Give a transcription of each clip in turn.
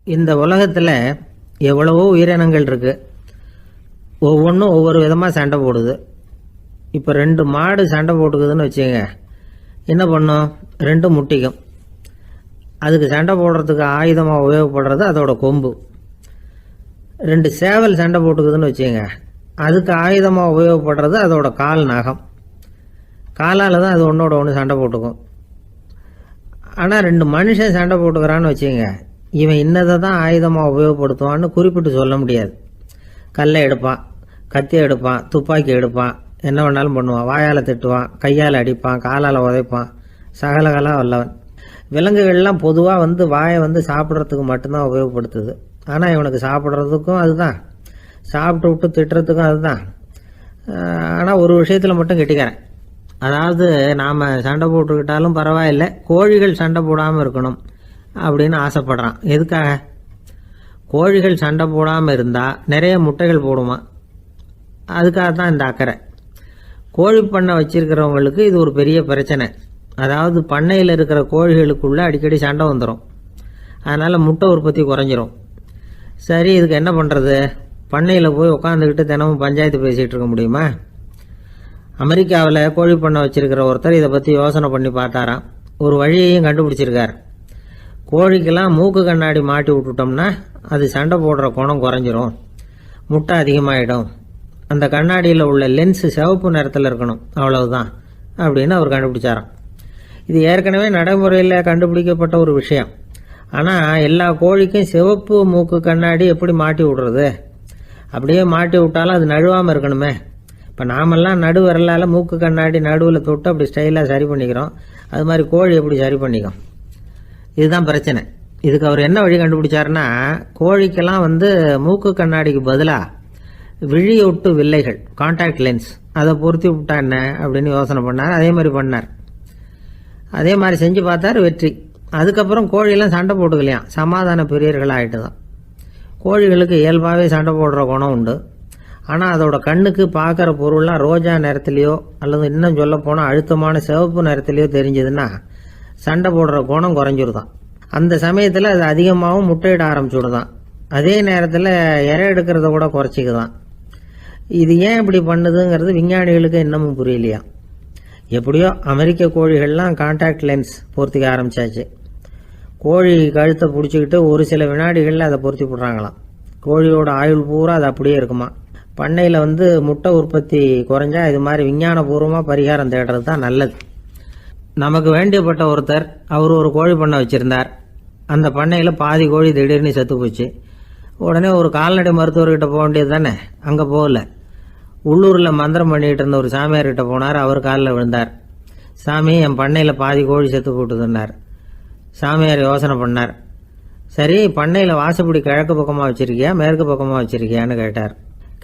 இந்த உலகத்தில் எவ்வளவோ உயிரினங்கள் இருக்குது. ஒவ்வொன்றும் ஒவ்வொரு விதமாக சண்டை போடுது. இப்போ 2 மாடு சண்டை போட்டுக்குதுன்னு வச்சுங்க, என்ன பண்ணும்? 2 முட்டிக்கும். அதுக்கு சண்டை போடுறதுக்கு ஆயுதமாக உபயோகப்படுறது அதோட கொம்பு. 2 சேவல் சண்டை போட்டுக்குதுன்னு வச்சுங்க, அதுக்கு ஆயுதமாக உபயோகப்படுறது அதோட கால் நகம். காலால் தான் அது ஒன்றோட ஒன்று சண்டை போட்டுக்கும். ஆனால் 2 மனுஷன் சண்டை போட்டுக்கிறான்னு வச்சுங்க, இவன் இன்னதை தான் ஆயுதமாக உபயோகப்படுத்துவான்னு குறிப்பிட்டு சொல்ல முடியாது. கல்லை எடுப்பான், கத்தி எடுப்பான், துப்பாக்கி எடுப்பான், என்ன வேணாலும் பண்ணுவான். வாயால் திட்டுவான், கையால் அடிப்பான், காலால் உதைப்பான், சகலகலா வல்லவன். விலங்குகள்லாம் பொதுவாக வாயை சாப்பிட்றதுக்கு மட்டும்தான் உபயோகப்படுத்துது. ஆனால் இவனுக்கு சாப்பிட்றதுக்கும் அதுதான், சாப்பிட்டு விட்டு திட்டுறதுக்கும் அதுதான். ஆனால் ஒரு விஷயத்தில் மட்டும் கெட்டிக்கிறேன். அதாவது நாம் சண்டை போட்டுக்கிட்டாலும் பரவாயில்லை, கோழிகள் சண்டை போடாமல் இருக்கணும் அப்படின்னு ஆசைப்படுறான். எதுக்காக? கோழிகள் சண்டை போடாமல் இருந்தால் நிறைய முட்டைகள் போடுமா, அதுக்காக தான் இந்த அக்கறை. கோழி பண்ணை வச்சிருக்கிறவங்களுக்கு இது ஒரு பெரிய பிரச்சனை. அதாவது பண்ணையில் இருக்கிற கோழிகளுக்குள்ளே அடிக்கடி சண்டை வந்துடும். அதனால் முட்டை உற்பத்தி குறைஞ்சிரும். சரி, இதுக்கு என்ன பண்ணுறது? பண்ணையில் போய் உட்காந்துக்கிட்டு தினமும் பஞ்சாயத்து பேசிகிட்டு இருக்க முடியுமா? அமெரிக்காவில் கோழி பண்ணை வச்சிருக்கிற ஒருத்தர் இதை பற்றி யோசனை பண்ணி பார்த்தாராம். ஒரு வழியையும் கண்டுபிடிச்சிருக்கார். கோழிக்கெல்லாம் மூக்கு கண்ணாடி மாட்டி விட்டுட்டோம்னா அது சண்டை போடுற குணம் குறைஞ்சிரும், முட்டை அதிகமாகிடும். அந்த கண்ணாடியில் உள்ள லென்ஸு சிவப்பு நிறத்தில் இருக்கணும், அவ்வளவுதான் அப்படின்னு அவர் கண்டுபிடிச்சாராம். இது ஏற்கனவே நடைமுறையில் கண்டுபிடிக்கப்பட்ட ஒரு விஷயம். ஆனால் எல்லா கோழிக்கும் சிவப்பு மூக்கு கண்ணாடி எப்படி மாட்டி விடுறது? அப்படியே மாட்டி விட்டாலும் அது நழுவாமல் இருக்கணுமே. இப்போ நாமெல்லாம் நடு விரலால் மூக்கு கண்ணாடி நடுவில் தொட்டு அப்படி ஸ்டைலாக சரி பண்ணிக்கிறோம். அது மாதிரி கோழி எப்படி சரி பண்ணிக்கும்? இதுதான் பிரச்சனை. இதுக்கு அவர் என்ன வழி கண்டுபிடிச்சாருன்னா, கோழிக்கெல்லாம் மூக்கு கண்ணாடிக்கு பதிலாக விழியொட்டு வில்லைகள், கான்டாக்ட் லென்ஸ், அதை பொருத்தி விட்டா என்ன அப்படின்னு யோசனை பண்ணார். அதே மாதிரி பண்ணார். அதே மாதிரி செஞ்சு பார்த்தார், வெற்றி. அதுக்கப்புறம் கோழியெல்லாம் சண்டை போட்டுக்கலையாம், சமாதான பிரியர்கள் ஆகிட்டு தான். கோழிகளுக்கு இயல்பாகவே சண்டை போடுற குணம் உண்டு. ஆனால் அதோட கண்ணுக்கு பார்க்குற பொருள்லாம் ரோஜா நிறத்துலையோ அல்லது இன்னும் சொல்ல போனால் அழுத்தமான சிவப்பு நிறத்துலையோ தெரிஞ்சதுன்னா சண்டை போடுற குணம் குறைஞ்சிருதான். அந்த சமயத்தில் அது அதிகமாகவும் முட்டையிட ஆரம்பிச்சுடுதான். அதே நேரத்தில் இறை எடுக்கிறத கூட குறைச்சிக்குதான். இது ஏன் இப்படி பண்ணுதுங்கிறது விஞ்ஞானிகளுக்கு இன்னமும் புரியலையா. எப்படியோ அமெரிக்க கோழிகள்லாம் கான்டாக்ட் லென்ஸ் பொருத்திக்க ஆரம்பித்தாச்சு. கோழி கழுத்தை பிடிச்சிக்கிட்டு ஒரு சில வினாடிகளில் அதை பொருத்தி விட்றாங்களாம். கோழியோட ஆயுள் பூரா அது அப்படியே இருக்குமா. பண்ணையில் முட்டை உற்பத்தி குறைஞ்சா இது மாதிரி விஞ்ஞானபூர்வமாக பரிகாரம் தேடுறது தான் நல்லது. நமக்கு வேண்டியப்பட்ட ஒருத்தர், அவர் ஒரு கோழி பண்ணை வச்சுருந்தார். அந்த பண்ணையில் பாதி கோழி திடீர்னு செத்து போச்சு. உடனே ஒரு கால்நடை மருத்துவர்கிட்ட போக வேண்டியது தானே. அங்கே போகல. உள்ளூரில் மந்திரம் பண்ணிகிட்டு இருந்த ஒரு சாமியார்கிட்ட போனார். அவர் காலில் விழுந்தார். சாமி, என் பண்ணையில் பாதி கோழி செத்து போட்டுதுன்னார். சாமியார் யோசனை பண்ணார். சரி, பண்ணையில் வாசப்படி கிழக்கு பக்கமாக வச்சுருக்கியா மேற்கு பக்கமாக வச்சுருக்கியான்னு கேட்டார்.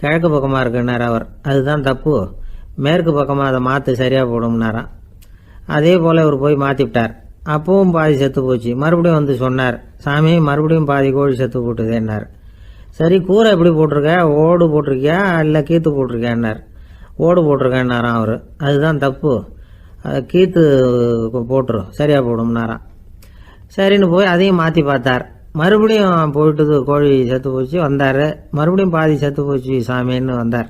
கிழக்கு பக்கமாக இருக்குன்னார் அவர். அதுதான் தப்பு, மேற்கு பக்கமாக அதை மாற்று, சரியாக போடும்னாராம். அதே போல் அவர் போய் மாற்றிவிட்டார். அப்பவும் பாதி செத்து போச்சு. மறுபடியும் சொன்னார், சாமி மறுபடியும் பாதி கோழி செத்து போட்டுதேன்னார். சரி, கூரை எப்படி போட்டிருக்க? ஓடு போட்டிருக்கியா இல்லை கீத்து போட்டிருக்கியான்னார். ஓடு போட்டிருக்கேன்னாராம் அவர். அதுதான் தப்பு, கீத்து போட்டுரும், சரியாக போடும்னாராம். சரின்னு போய் அதையும் மாற்றி பார்த்தார். மறுபடியும் போயிட்டுது, கோழி செத்து போச்சு. வந்தார். மறுபடியும் பாதி செத்து போச்சு சாமின்னு வந்தார்.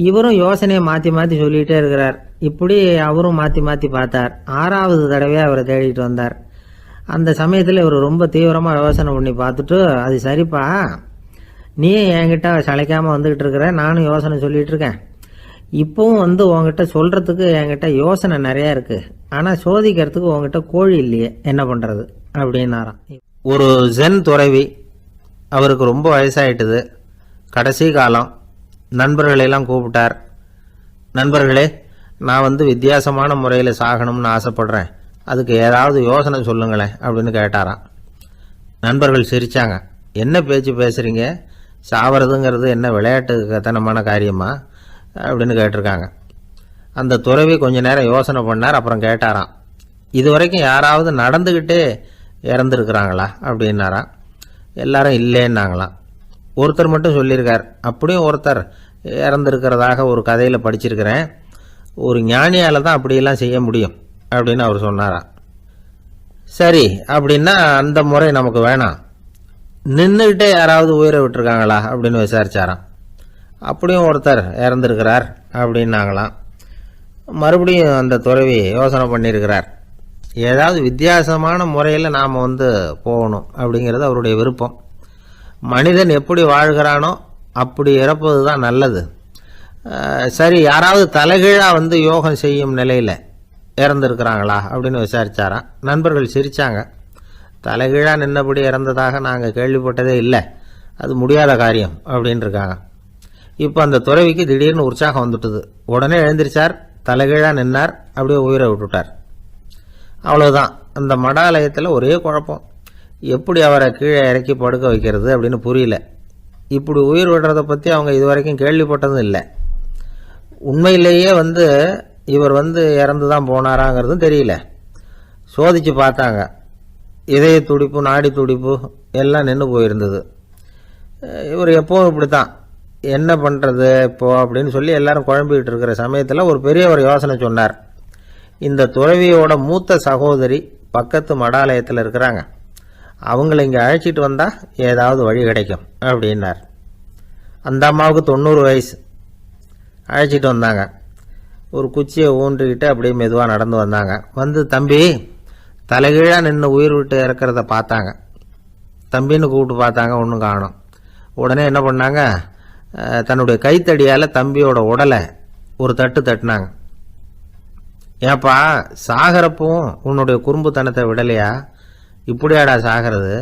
இவரும் யோசனையை மாற்றி மாற்றி சொல்லிகிட்டே இருக்கிறார். இப்படி அவரும் மாற்றி மாற்றி பார்த்தார். 6வது தடவையாக அவரை தேடிட்டு வந்தார். அந்த சமயத்தில் இவர் ரொம்ப தீவிரமாக யோசனை பண்ணி பார்த்துட்டு, அது சரிப்பா, நீ என்கிட்ட சளைக்காமல் வந்துக்கிட்டு இருக்கிற, நானும் யோசனை சொல்லிகிட்டு இருக்கேன். இப்போவும் உங்ககிட்ட சொல்கிறதுக்கு என்கிட்ட யோசனை நிறையா இருக்குது. ஆனால் சோதிக்கிறதுக்கு உங்ககிட்ட கோழி இல்லையே, என்ன பண்ணுறது அப்படின்னாராம். ஒரு ஜென் துறவி, அவருக்கு ரொம்ப வயசாயிட்டுது, கடைசி காலம். நண்பர்களெல்லாம் கூப்பிட்டார். நண்பர்களே, நான் வித்தியாசமான முறையில் சாகணும்னு ஆசைப்படுறேன், அதுக்கு ஏதாவது யோசனை சொல்லுங்களேன் அப்படின்னு கேட்டாராம். நண்பர்கள் சிரித்தாங்க. என்ன பேச்சு பேசுகிறீங்க? சாவறதுங்கிறது என்ன விளையாட்டு கத்தனமான காரியமா அப்படின்னு கேட்டிருக்காங்க. அந்த துறவி கொஞ்ச நேரம் யோசனை பண்ணார். அப்புறம் கேட்டாராம், இது வரைக்கும் யாராவது நடந்துக்கிட்டே இறந்துருக்குறாங்களா அப்படின்னாராம். எல்லாரும் இல்லைன்னாங்களாம். ஒருத்தர் மட்டும் சொல்லியிருக்கார். அப்படியும் ஒருத்தர் இறந்துருக்கிறதாக ஒரு கதையில் படிச்சிருக்கிறேன். ஒரு ஞானியால் தான் அப்படியெல்லாம் செய்ய முடியும் அப்படின்னு அவர் சொன்னாராம். சரி, அப்படின்னா அந்த முறை நமக்கு வேணாம். நின்றுக்கிட்டே யாராவது உயிரை விட்டுருக்காங்களா அப்படின்னு விசாரிச்சாராம். அப்படியும் ஒருத்தர் இறந்துருக்கிறார் அப்படின்னாங்களாம். மறுபடியும் அந்த துறவி யோசனை பண்ணியிருக்கிறார். ஏதாவது வித்தியாசமான முறையில் நாம் போகணும் அப்படிங்கிறது அவருடைய விருப்பம். மனிதன் எப்படி வாழ்கிறானோ அப்படி இறப்பது தான் நல்லது. சரி, யாராவது தலைகீழாக யோகம் செய்யும் நிலையில் இறந்துருக்கிறாங்களா அப்படின்னு விசாரித்தாராம். நண்பர்கள் சிரித்தாங்க. தலைகீழாக நின்னபடி இறந்ததாக நாங்கள் கேள்விப்பட்டதே இல்லை, அது முடியாத காரியம் அப்படின்னு இருக்காங்க. இப்போ அந்த துறவிக்கு திடீர்னு உற்சாகம் வந்துட்டுது. உடனே எழுந்திரிச்சார், தலைகீழாக நின்னார், அப்படியே உயிரை விட்டுட்டார். அவ்வளோதான். அந்த மடாலயத்தில் ஒரே குழப்பம். எப்படி அவரை கீழே இறக்கி படுக்க வைக்கிறது அப்படின்னு புரியல. இப்படி உயிர் விடுறதை பற்றி அவங்க இதுவரைக்கும் கேள்விப்பட்டதும் இல்லை. உண்மையிலேயே இவர் இறந்து தான் போனாராங்கிறதும் தெரியல. சோதித்து பார்த்தாங்க. இதய துடிப்பு, நாடி துடிப்பு எல்லாம் நின்று போயிருந்தது. இவர் எப்போவும் இப்படி தான், என்ன பண்ணுறது இப்போது அப்படின்னு சொல்லி எல்லாரும் குழம்பிக்கிட்டு இருக்கிற சமயத்தில் ஒரு பெரியவர் யோசனை சொன்னார். இந்த துறவியோட மூத்த சகோதரி பக்கத்து மடாலயத்தில் இருக்கிறாங்க, அவங்கள இங்கே அழைச்சிட்டு வந்தால் ஏதாவது வழி கிடைக்கும் அப்படின்னார். அந்த அம்மாவுக்கு 90 வயசு. அழைச்சிட்டு வந்தாங்க. ஒரு குச்சியை ஊன்றிக்கிட்டு அப்படியே மெதுவாக நடந்து வந்தாங்க. தம்பி, தலைகீழாக நின்று உயிர் விட்டு இறக்கிறத பார்த்தாங்க. தம்பின்னு கூப்பிட்டு பார்த்தாங்க, ஒன்றும் காணோம். உடனே என்ன பண்ணாங்க, தன்னுடைய கைத்தடியால் தம்பியோட உடலை ஒரு தட்டு தட்டினாங்க. ஏப்பா, சாகிறப்பவும் உன்னுடைய குறும்புத்தனத்தை விடலையா? இப்படியாடா சாகிறது,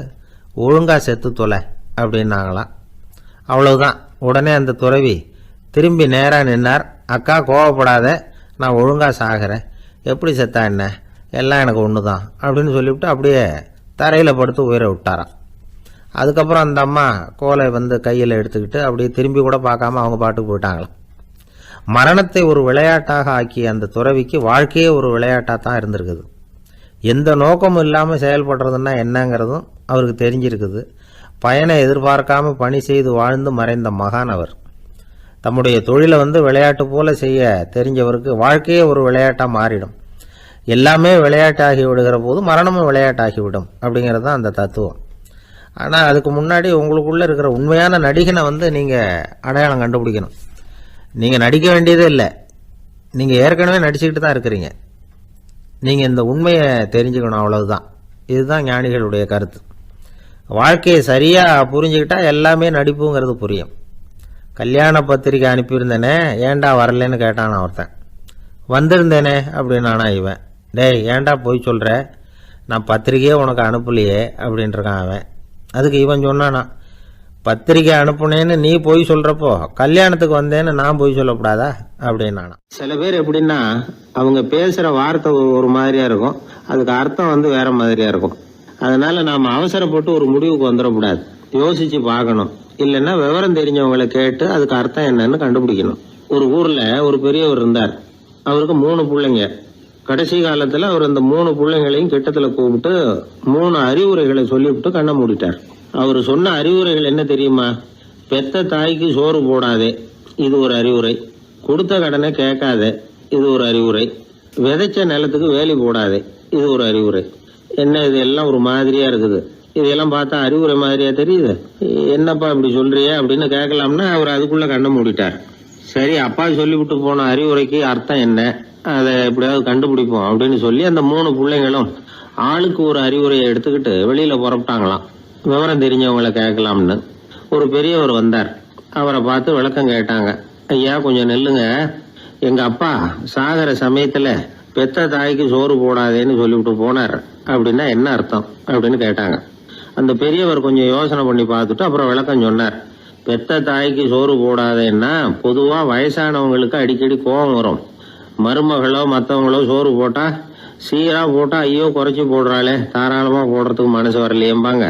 ஒழுங்கா செத்து தொலை அப்படின்னாங்களாம். அவ்வளவுதான். உடனே அந்த துறவி திரும்பி நேராக நின்னார். அக்கா, கோவப்படாத, நான் ஒழுங்காக சாகிறேன், எப்படி செத்தா என்ன, எல்லாம் எனக்கு ஒன்று தான் அப்படின்னு சொல்லிவிட்டு அப்படியே தரையில் படுத்து உயிரை விட்டாராம். அதுக்கப்புறம் அந்த அம்மா கோலை கையில் எடுத்துக்கிட்டு அப்படியே திரும்பி கூட பார்க்காம அவங்க பாட்டுக்கு போயிட்டாங்களாம். மரணத்தை ஒரு விளையாட்டாக ஆக்கிய அந்த துறவிக்கு வாழ்க்கையே ஒரு விளையாட்டாக தான் இருந்திருக்குது. எந்த நோக்கமும் இல்லாமல் செயல்படுறதுன்னா என்னங்கிறதும் அவருக்கு தெரிஞ்சிருக்குது. பயனை எதிர்பார்க்காம பணி செய்து வாழ்ந்து மறைந்த மகான் அவர். தம்முடைய தொழிலை விளையாட்டு போல செய்ய தெரிஞ்சவருக்கு வாழ்க்கையே ஒரு விளையாட்டாக மாறிடும். எல்லாமே விளையாட்டாகி விடுகிற போது மரணமும் விளையாட்டாகிவிடும் அப்படிங்கிறது தான் அந்த தத்துவம். ஆனால் அதுக்கு முன்னாடி உங்களுக்குள்ளே இருக்கிற உண்மையான நடிகனை நீங்கள் அடையாளம் கண்டுபிடிக்கணும். நீங்கள் நடிக்க வேண்டியதே இல்லை, நீங்கள் ஏற்கனவே நடிச்சுக்கிட்டு தான் இருக்கிறீங்க. நீங்கள் இந்த உண்மையை தெரிஞ்சுக்கணும், அவ்வளவுதான். இதுதான் ஞானிகளுடைய கருத்து. வாழ்க்கையை சரியாக புரிஞ்சுக்கிட்டா எல்லாமே நடிப்புங்கிறது புரியும். கல்யாண பத்திரிக்கை அனுப்பியிருந்தேனே, ஏண்டா வரலன்னு கேட்டானா ஒருத்தன். வந்திருந்தேனே அப்படின்னானா இவன். டேய், ஏண்டா போய் சொல்கிற, நான் பத்திரிக்கையே உனக்கு அனுப்பலையே அப்படின்ட்டுருக்கான் அவன். அதுக்கு இவன் சொன்னானா, பத்திரிக்கை அனுப்புனேன்னு நீ போய் சொல்கிறப்போ கல்யாணத்துக்கு வந்தேன்னு நான் போய் சொல்லக்கூடாதா அப்படின்னானா. சில பேர் எப்படின்னா, அவங்க பேசுகிற வார்த்தை ஒரு மாதிரியாக இருக்கும், அதுக்கு அர்த்தம் வேற மாதிரியாக இருக்கும். அதனால் நாம் அவசரப்பட்டு ஒரு முடிவுக்கு வந்துடக்கூடாது, யோசித்து பார்க்கணும். இல்லைன்னா விவரம் தெரிஞ்சவங்களை கேட்டு அதுக்கு அர்த்தம் என்னன்னு கண்டுபிடிக்கணும். ஒரு ஊரில் ஒரு பெரியவர் இருந்தார். அவருக்கு 3 பிள்ளைங்க. கடைசி காலத்தில் அவர் அந்த 3 பிள்ளைங்களையும் கிட்டத்தில் கூப்பிட்டு 3 அறிவுரைகளை சொல்லிவிட்டு கண்ணை மூடிட்டார். அவர் சொன்ன அறிவுரைகள் என்ன தெரியுமா? பெத்த தாய்க்கு சோறு போடாதே, இது ஒரு அறிவுரை. கொடுத்த கடனை கேட்காதே, இது ஒரு அறிவுரை. விதைச்ச நிலத்துக்கு வேலி போடாதே, இது ஒரு அறிவுரை. என்ன இது எல்லாம் ஒரு மாதிரியா இருக்குது, இதெல்லாம் பார்த்தா அறிவுரை மாதிரியா தெரியுது, என்னப்பா இப்படி சொல்றிய அப்படின்னு கேட்கலாம்னா அவர் அதுக்குள்ள கண்ணை மூடிட்டார். சரி, அப்பா சொல்லிவிட்டு போன அறிவுரைக்கு அர்த்தம் என்ன, அதை எப்படியாவது கண்டுபிடிப்போம் அப்படின்னு சொல்லி அந்த 3 பிள்ளைங்களும் ஆளுக்கு ஒரு அறிவுரையை எடுத்துக்கிட்டு வெளியில புறப்பட்டாங்களாம், விவரம் தெரிஞ்சவங்களை கேட்கலாம்னு. ஒரு பெரியவர் வந்தார். அவரை பார்த்து விளக்கம் கேட்டாங்க. ஐயா, கொஞ்சம் நெல்லுங்க, எங்க அப்பா சாகர சமயத்துல பெத்த தாய்க்கு சோறு போடாதேன்னு சொல்லிவிட்டு போனார், அப்படின்னா என்ன அர்த்தம் அப்படின்னு கேட்டாங்க. அந்த பெரியவர் கொஞ்சம் யோசனை பண்ணி பார்த்துட்டு அப்புறம் விளக்கம் சொன்னார். பெத்த தாய்க்கு சோறு போடாதேன்னா பொதுவா வயசானவங்களுக்கு அடிக்கடி கோபம் வரும். மருமகளோ மற்றவங்களோ சோறு போட்டா சீரா போட்டா ஐயோ குறைச்சி போடுறாளே, தாராளமா போடுறதுக்கு மனசு வரலையேம்பாங்க.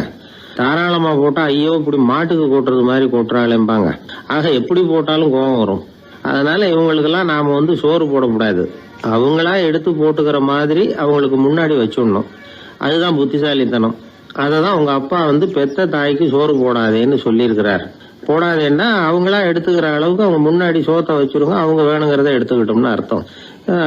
தாராளமா போட்டா ஐயோ இப்படி மாட்டுக்கு கொட்டுறது மாதிரி கொட்டுறாளேம்பாங்க. ஆக எப்படி போட்டாலும் கோபம் வரும். அதனால இவங்களுக்கெல்லாம் நாம சோறு போடக்கூடாது, அவங்களா எடுத்து போட்டுக்கிற மாதிரி அவங்களுக்கு முன்னாடி வச்சுடணும். அதுதான் புத்திசாலித்தனம். அதை தான் உங்க அப்பா பெத்த தாய்க்கு சோறு போடாதேன்னு சொல்லியிருக்கிறார். போடாதேன்னா அவங்களா எடுத்துக்கிற அளவுக்கு அவங்க முன்னாடி சோத்தை வச்சிருங்க, அவங்க வேணுங்கிறத எடுத்துக்கிட்டோம்னு அர்த்தம்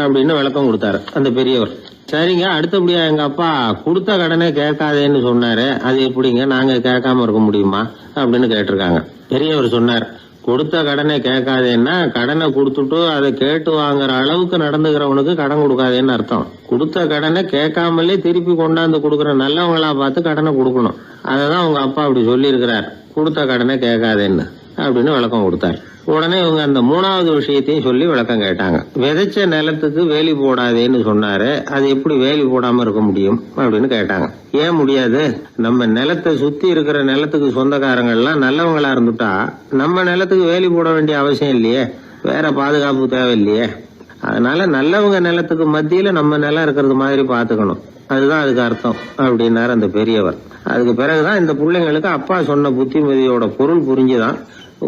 அப்படின்னு விளக்கம் கொடுத்தாரு அந்த பெரியவர். சரிங்க, அடுத்தபடியா எங்க அப்பா கொடுத்த கடனே கேட்காதேன்னு சொன்னாரு, அது எப்படிங்க நாங்க கேட்காம இருக்க முடியுமா அப்படின்னு கேட்டிருக்காங்க. பெரியவர் சொன்னார், கொடுத்த கடனை கேட்காதேன்னா கடனை கொடுத்துட்டு அதை கேட்டு வாங்குற அளவுக்கு நடந்துக்கிறவனுக்கு கடன் கொடுக்காதேன்னு அர்த்தம். கொடுத்த கடனை கேட்காமலே திருப்பி கொண்டாந்து கொடுக்குற நல்லவங்களா பார்த்து கடனை கொடுக்கணும். அததான் உங்க அப்பா அப்படி சொல்லி இருக்கிறார், கொடுத்த கடனை கேட்காதேன்னு அப்படின்னு விளக்கம் கொடுத்தார். உடனே இவங்க அந்த மூணாவது விஷயத்தையும் சொல்லி விளக்கம் கேட்டாங்க. விதைச்ச நிலத்துக்கு வேலி போடாதேன்னு சொன்னாரு, அது எப்படி வேலி போடாம இருக்க முடியும் அப்படின்னு கேட்டாங்க. ஏன் முடியாது? நம்ம நிலத்தை சுத்தி இருக்கிற நிலத்துக்கு சொந்தக்காரங்கள்லாம் நல்லவங்களா இருந்துட்டா நம்ம நிலத்துக்கு வேலி போட வேண்டிய அவசியம் இல்லையே, வேற பாதுகாப்பு தேவையில்லையே. அதனால நல்லவங்க நிலத்துக்கு மத்தியில நம்ம நிலம் இருக்கிறது மாதிரி பாத்துக்கணும், அதுதான் அதுக்கு அர்த்தம் அப்படின்னாரு அந்த பெரியவர். அதுக்கு பிறகுதான் இந்த பிள்ளைங்களுக்கு அப்பா சொன்ன புத்திமதியோட பொருள் புரிஞ்சுதான்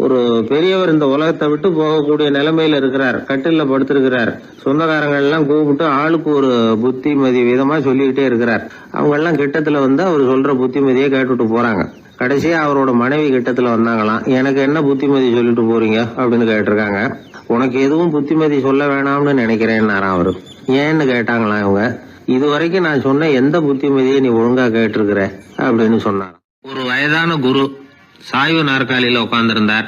ஒரு பெரியவர் இந்த உலகத்தை விட்டு போகக்கூடிய நிலைமையில இருக்கிறார், கட்டில படுத்திருக்கிறார். சொந்தக்காரங்கள் எல்லாம் கூப்பிட்டு ஆளுக்கு ஒரு புத்திமதி விதமா சொல்லிக்கிட்டே இருக்கிறார். அவங்க எல்லாம் கிட்டத்துல வந்து அவர் சொல்ற புத்திமதியை கேட்டுட்டு போறாங்க. கடைசியா அவரோட மனைவி கிட்டத்துல வந்தாங்களாம். எனக்கு என்ன புத்திமதி சொல்லிட்டு போறீங்க அப்படின்னு கேட்டிருக்காங்க. உனக்கு எதுவும் புத்திமதி சொல்ல வேணாம்னு நினைக்கிறேன்னாராம் அவரு. ஏன்னு கேட்டாங்களாம் இவங்க. இது வரைக்கும் நான் சொன்ன எந்த புத்திமதியை நீ ஒழுங்கா கேட்டிருக்கிற அப்படின்னு சொன்னாராம். ஒரு வயதான குரு சாய்வு நாற்காலியில உட்கார்ந்திருந்தார்.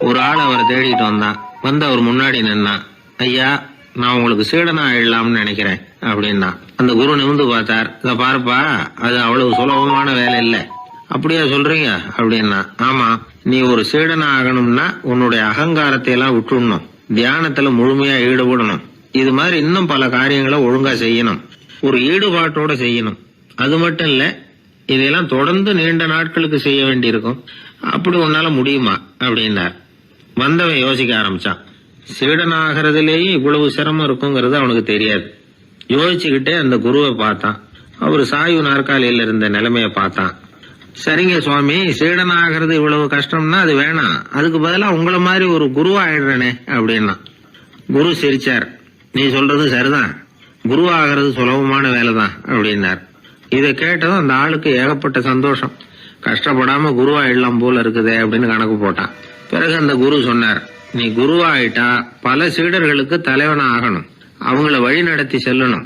ஒரு ஆள் அவரை தேடிட்டு வந்தான். வந்து அவர் முன்னாடி நின்னான். ஐயா, நான் உங்களுக்கு சீடனா ஆயிடலாம்னு நினைக்கிறேன் அப்படின்னா. அந்த குரு நிமிந்து பார்த்தார். இத பாருப்பா, அது அவ்வளவு சுலபமான வேலை இல்ல. அப்படியா சொல்றீங்க அப்படின்னா. ஆமா, நீ ஒரு சீடனா ஆகணும்னா உன்னுடைய அகங்காரத்தை எல்லாம் விட்டுடணும், தியானத்துல முழுமையா ஈடுபடணும், இது மாதிரி இன்னும் பல காரியங்களை ஒழுங்கா செய்யணும், ஒரு ஈடுபாட்டோட செய்யணும். அது மட்டும் இல்ல, இதெல்லாம் தொடர்ந்து நீண்ட நாட்களுக்கு செய்ய வேண்டியிருக்கும். அப்படி உன்னால முடியுமா அப்படின்னார். வந்தவன் யோசிக்க ஆரம்பிச்சான். சீடனாகிறதுலேயே இவ்வளவு சிரமம் இருக்குங்கிறது அவனுக்கு தெரியாது. யோசிச்சுக்கிட்டே அந்த குருவை பார்த்தான். அவரு சாய்வு நாற்காலியில இருந்த நிலைமைய பார்த்தான். சரிங்க சுவாமி, சீடனாகிறது இவ்வளவு கஷ்டம்னா அது வேணாம், அதுக்கு பதிலா உங்களை மாதிரி ஒரு குருவா ஆயிடுறேனே அப்படின்னா. குரு சிரிச்சார். நீ சொல்றது சரிதான், குருவாகிறது சுலபமான வேலைதான் அப்படின்னார். இதை கேட்டதும் அந்த ஆளுக்கு ஏகப்பட்ட சந்தோஷம். கஷ்டப்படாம குருவாயிடலாம் போல இருக்குதே அப்படின்னு கணக்கு போட்டான். பிறகு அந்த குரு சொன்னார், நீ குருவாயிட்டா பல சீடர்களுக்கு தலைவனா ஆகணும், அவங்கள வழி நடத்தி செல்லணும்.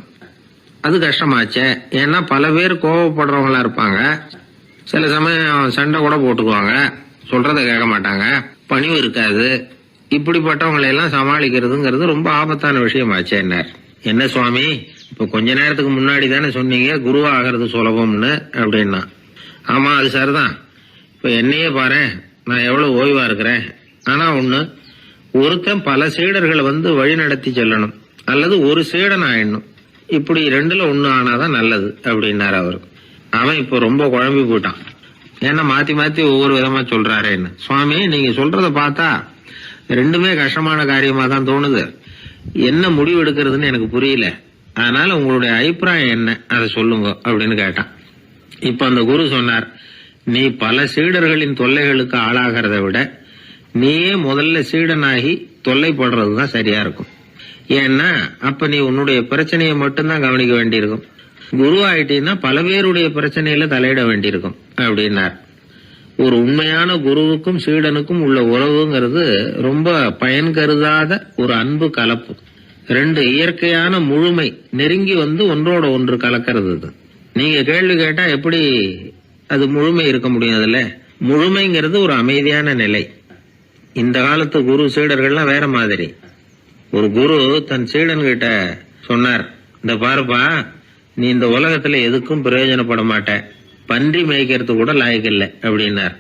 அது கஷ்டமாச்சே. ஏன்னா பல பேர் கோவப்படுறவங்களா இருப்பாங்க, சில சமயம் சண்டை கூட போட்டுக்குவாங்க, சொல்றத கேட்க மாட்டாங்க, பணிவு இருக்காது. இப்படிப்பட்டவங்களை எல்லாம் சமாளிக்கிறதுங்கிறது ரொம்ப ஆபத்தான விஷயமாச்சே. என்ன சுவாமி, இப்ப கொஞ்ச நேரத்துக்கு முன்னாடி தானே சொன்னீங்க குருவா ஆகிறது சுலபம்னு அப்படின்னா. ஆமா, அது சரிதான். இப்ப என்னையே பாரு, நான் எவ்வளவு ஓய்வா இருக்கிறேன். ஆனா ஒண்ணு, ஒருத்தன் பல சீடர்களை வந்து வழி நடத்தி செல்லணும், அல்லது ஒரு சீடன் ஆயிடணும். இப்படி ரெண்டுல ஒண்ணு ஆனாதான் நல்லது அப்படின்னாரு அவரு. அவன் இப்ப ரொம்ப குழம்பி போயிட்டான். ஏன்னா மாத்தி மாத்தி ஒவ்வொரு விதமா சொல்றாருன்னு. சுவாமி, நீங்க சொல்றத பார்த்தா ரெண்டுமே கஷ்டமான காரியமா தான் தோணுது. என்ன முடிவு எடுக்கிறதுன்னு எனக்கு புரியல. அதனால உங்களுடைய அபிப்பிராயம் என்ன, அதை சொல்லுங்க அப்படின்னு கேட்டான். இப்ப அந்த குரு சொன்னார், நீ பல சீடர்களின் தொல்லைகளுக்கு ஆளாகிறத விட நீயே முதல்ல சீடனாகி தொல்லைப்படுறதுதான் சரியா இருக்கும். ஏன்னா அப்ப நீ உன்னுடைய பிரச்சனையை மட்டும்தான் கவனிக்க வேண்டியிருக்கும். குரு ஆயிட்டீன்னா பல பேருடைய பிரச்சனையில தலையிட வேண்டியிருக்கும் அப்படின்னார். ஒரு உண்மையான குருவுக்கும் சீடனுக்கும் உள்ள உறவுங்கிறது ரொம்ப பயன் கருதாத ஒரு அன்பு கலப்பு. ரெண்டு இயற்கையான முழுமை நெருங்கி வந்து ஒன்றோட ஒன்று கலக்கிறது. நீங்க கேள்வி கேட்டா எப்படி அது முழுமை இருக்க முடியும்? அதுல முழுமைங்கிறது ஒரு அமைதியான நிலை. இந்த காலத்து குரு சீடர்கள்லாம் வேற மாதிரி. ஒரு குரு தன் சீடன் கிட்ட சொன்னார், இந்த பாருப்பா, நீ இந்த உலகத்துல எதுக்கும் பிரயோஜனப்பட மாட்ட, பன்றி மேய்க்கிறது கூட லாய்க்கில்லை அப்படின்னார்.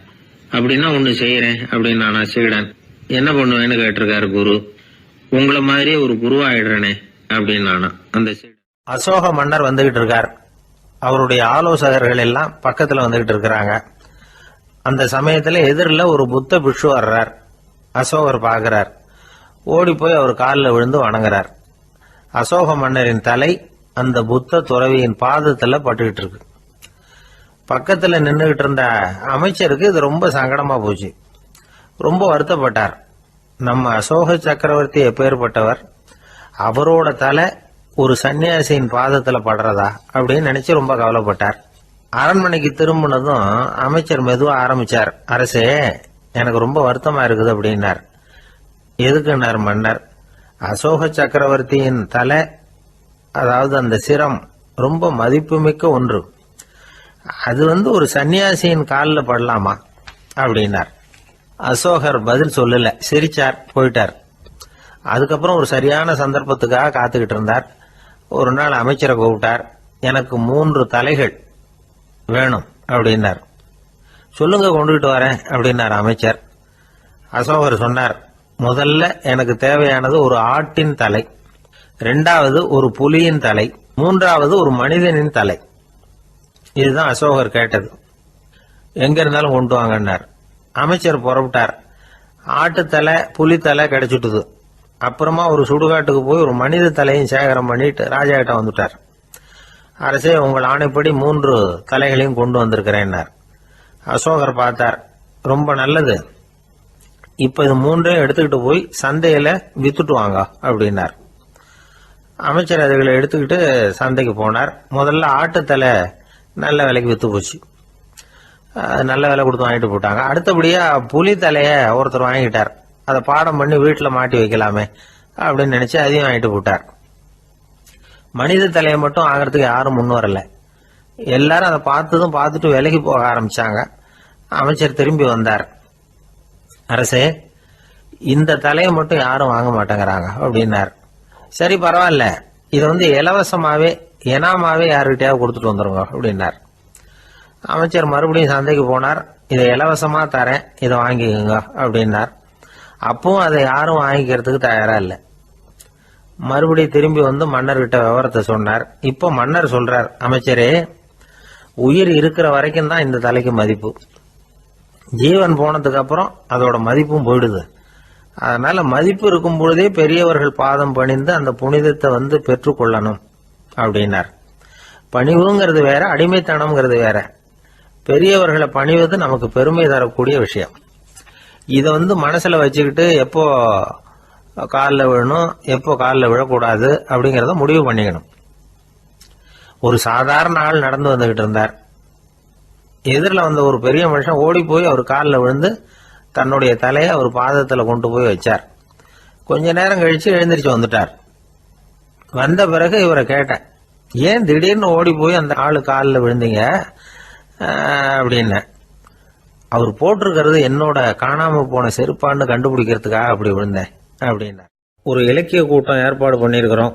அப்படின்னா ஒண்ணு செய்யறேன் அப்படின்னு நான் சீடன். என்ன பண்ணுவேன்னு கேட்டிருக்காரு குரு. உங்களை மாதிரியே ஒரு குருவாயிடுறனே அப்படின்னு அந்த சீடன். அசோக மன்னர் வந்துகிட்டு இருக்கார். அவருடைய ஆலோசகர்கள் எல்லாம் பக்கத்துல வந்துகிட்டு இருக்கிறாங்க. அந்த சமயத்துல எதிரில் ஒரு புத்த பிக்ஷு வர்றார். அசோகர் பாக்குறார். ஓடி போய் அவர் காலில் விழுந்து வணங்குறார். அசோக மன்னரின் தலை அந்த புத்த துறவியின் பாதத்துல பட்டுக்கிட்டு இருக்கு. பக்கத்துல நின்றுகிட்டு இருந்த அமைச்சருக்கு இது ரொம்ப சங்கடமா போச்சு. ரொம்ப வருத்தப்பட்டார். நம்ம அசோக சக்கரவர்த்தி எப்பேற்பட்டவர், அவரோட தலை ஒரு சன்னியாசியின் பாதத்துல படுறதா அப்படின்னு நினைச்சு ரொம்ப கவலைப்பட்டார். அரண்மனைக்கு திரும்பினதும் அமைச்சர் மெதுவா ஆரம்பிச்சார். அரசே, எனக்கு ரொம்ப வருத்தமா இருக்குது அப்படின்னார். எதுக்குன்னார் மன்னர். அசோக சக்கரவர்த்தியின் தலை, அதாவது அந்த சிரம் ரொம்ப மதிப்புமிக்க ஒன்று. அது ஒரு சன்னியாசியின் காலில் படலாமா அப்படின்னார். அசோகர் பதில் சொல்லல, சிரிச்சார், போயிட்டார். அதுக்கப்புறம் ஒரு சரியான சந்தர்ப்பத்துக்காக காத்துக்கிட்டு இருந்தார். ஒரு நாள் அமைச்சரை கூப்பிட்டார். எனக்கு 3 தலைகள் வேணும் அப்படின்னார். சொல்லுங்க, கொண்டுகிட்டு வரேன் அப்படின்னார் அமைச்சர். அசோகர் சொன்னார், முதல்ல எனக்கு தேவையானது ஒரு ஆட்டின் தலை, 2வது ஒரு புலியின் தலை, 3வது ஒரு மனிதனின் தலை. இதுதான் அசோகர் கேட்டது. எங்க இருந்தாலும் கொண்டு வாங்கன்னார். அமைச்சர் புறப்பட்டார். ஆட்டுத்தலை புலித்தலை கிடைச்சிட்டுது. அப்புறமா ஒரு சுடுகாட்டுக்கு போய் ஒரு மனித தலையும் சேகரம் பண்ணிட்டு ராஜா கிட்ட வந்துட்டார். அரசே, உங்கள் ஆணைப்படி 3 தலைகளையும் கொண்டு வந்திருக்கிறேன்னார். அசோகர் பார்த்தார். ரொம்ப நல்லது, இப்ப இது 3ஐயும் எடுத்துக்கிட்டு போய் சந்தையில வித்துட்டு வாங்க அப்படின்னார். அமைச்சர் அதுகளை எடுத்துக்கிட்டு சந்தைக்கு போனார். முதல்ல ஆட்டுத்தலை நல்ல விலைக்கு வித்து போச்சு. நல்ல விலை கொடுத்து வாங்கிட்டு போட்டாங்க. அடுத்தபடியா புலி தலைய ஒருத்தர் வாங்கிட்டார். அதை பாடம் பண்ணி வீட்டில் மாட்டி வைக்கலாமே அப்படின்னு நினைச்சு அதையும் வாங்கிட்டு போட்டார். மனித தலையை மட்டும் வாங்கறதுக்கு யாரும் முன் வரல. எல்லாரும் அதை பார்த்துட்டு விலைக்கு போக ஆரம்பிச்சாங்க. அமைச்சர் திரும்பி வந்தார். அரசே, இந்த தலையை மட்டும் யாரும் வாங்க மாட்டேங்கிறாங்க அப்படின்னார். சரி, பரவாயில்ல, இதை இலவசமாவே எனாமாவே யாருக்கிட்டையாவது கொடுத்துட்டு வந்துருங்க அப்படின்னார். அமைச்சர் மறுபடியும் சந்தைக்கு போனார். இதை இலவசமா தரேன், இதை வாங்கிக்கோங்க அப்படின்னார். அப்பவும் அதை யாரும் வாங்கிக்கிறதுக்கு தயாரா இல்லை. மறுபடியும் திரும்பி மன்னர்கிட்ட விவரத்தை சொன்னார். இப்போ மன்னர் சொல்றார், அமைச்சரே, உயிர் இருக்கிற வரைக்கும் தான் இந்த தலைக்கு மதிப்பு. ஜீவன் போனதுக்கு அப்புறம் அதோட மதிப்பும் போயிடுது. அதனால மதிப்பு இருக்கும் பொழுதே பெரியவர்கள் பாதம் பணிந்து அந்த புனிதத்தை பெற்றுக்கொள்ளணும் அப்படின்னார். பணிவுங்கிறது வேற, அடிமைத்தனம்ங்கிறது வேற. பெரியவர்களை பணிவது நமக்கு பெருமை தரக்கூடிய விஷயம். இதை மனசுல வச்சுக்கிட்டு எப்போ காலில் விழணும், எப்போ காலில் விழக்கூடாது அப்படிங்கிறத முடிவு பண்ணிக்கணும். ஒரு சாதாரண ஆள் நடந்து வந்துகிட்டு இருந்தார். எதிரில் வந்த ஒரு பெரிய மனுஷன் ஓடி போய் அவர் காலில் விழுந்து தன்னுடைய தலையை அவர் பாதத்தில் கொண்டு போய் வச்சார். கொஞ்ச நேரம் கழிச்சு எழுந்திரிச்சு வந்துட்டார். வந்த பிறகு இவரை கேட்டேன், ஏன் திடீர்னு ஓடி போய் அந்த ஆளு காலில் விழுந்தீங்க அப்படின்னு. அவர் போட்டிருக்கிறது என்னோட காணாம போன செருப்பான்னு கண்டுபிடிக்கிறதுக்காக அப்படி விழுந்தேன் அப்படின்னார். ஒரு இலக்கிய கூட்டம் ஏற்பாடு பண்ணியிருக்கிறோம்,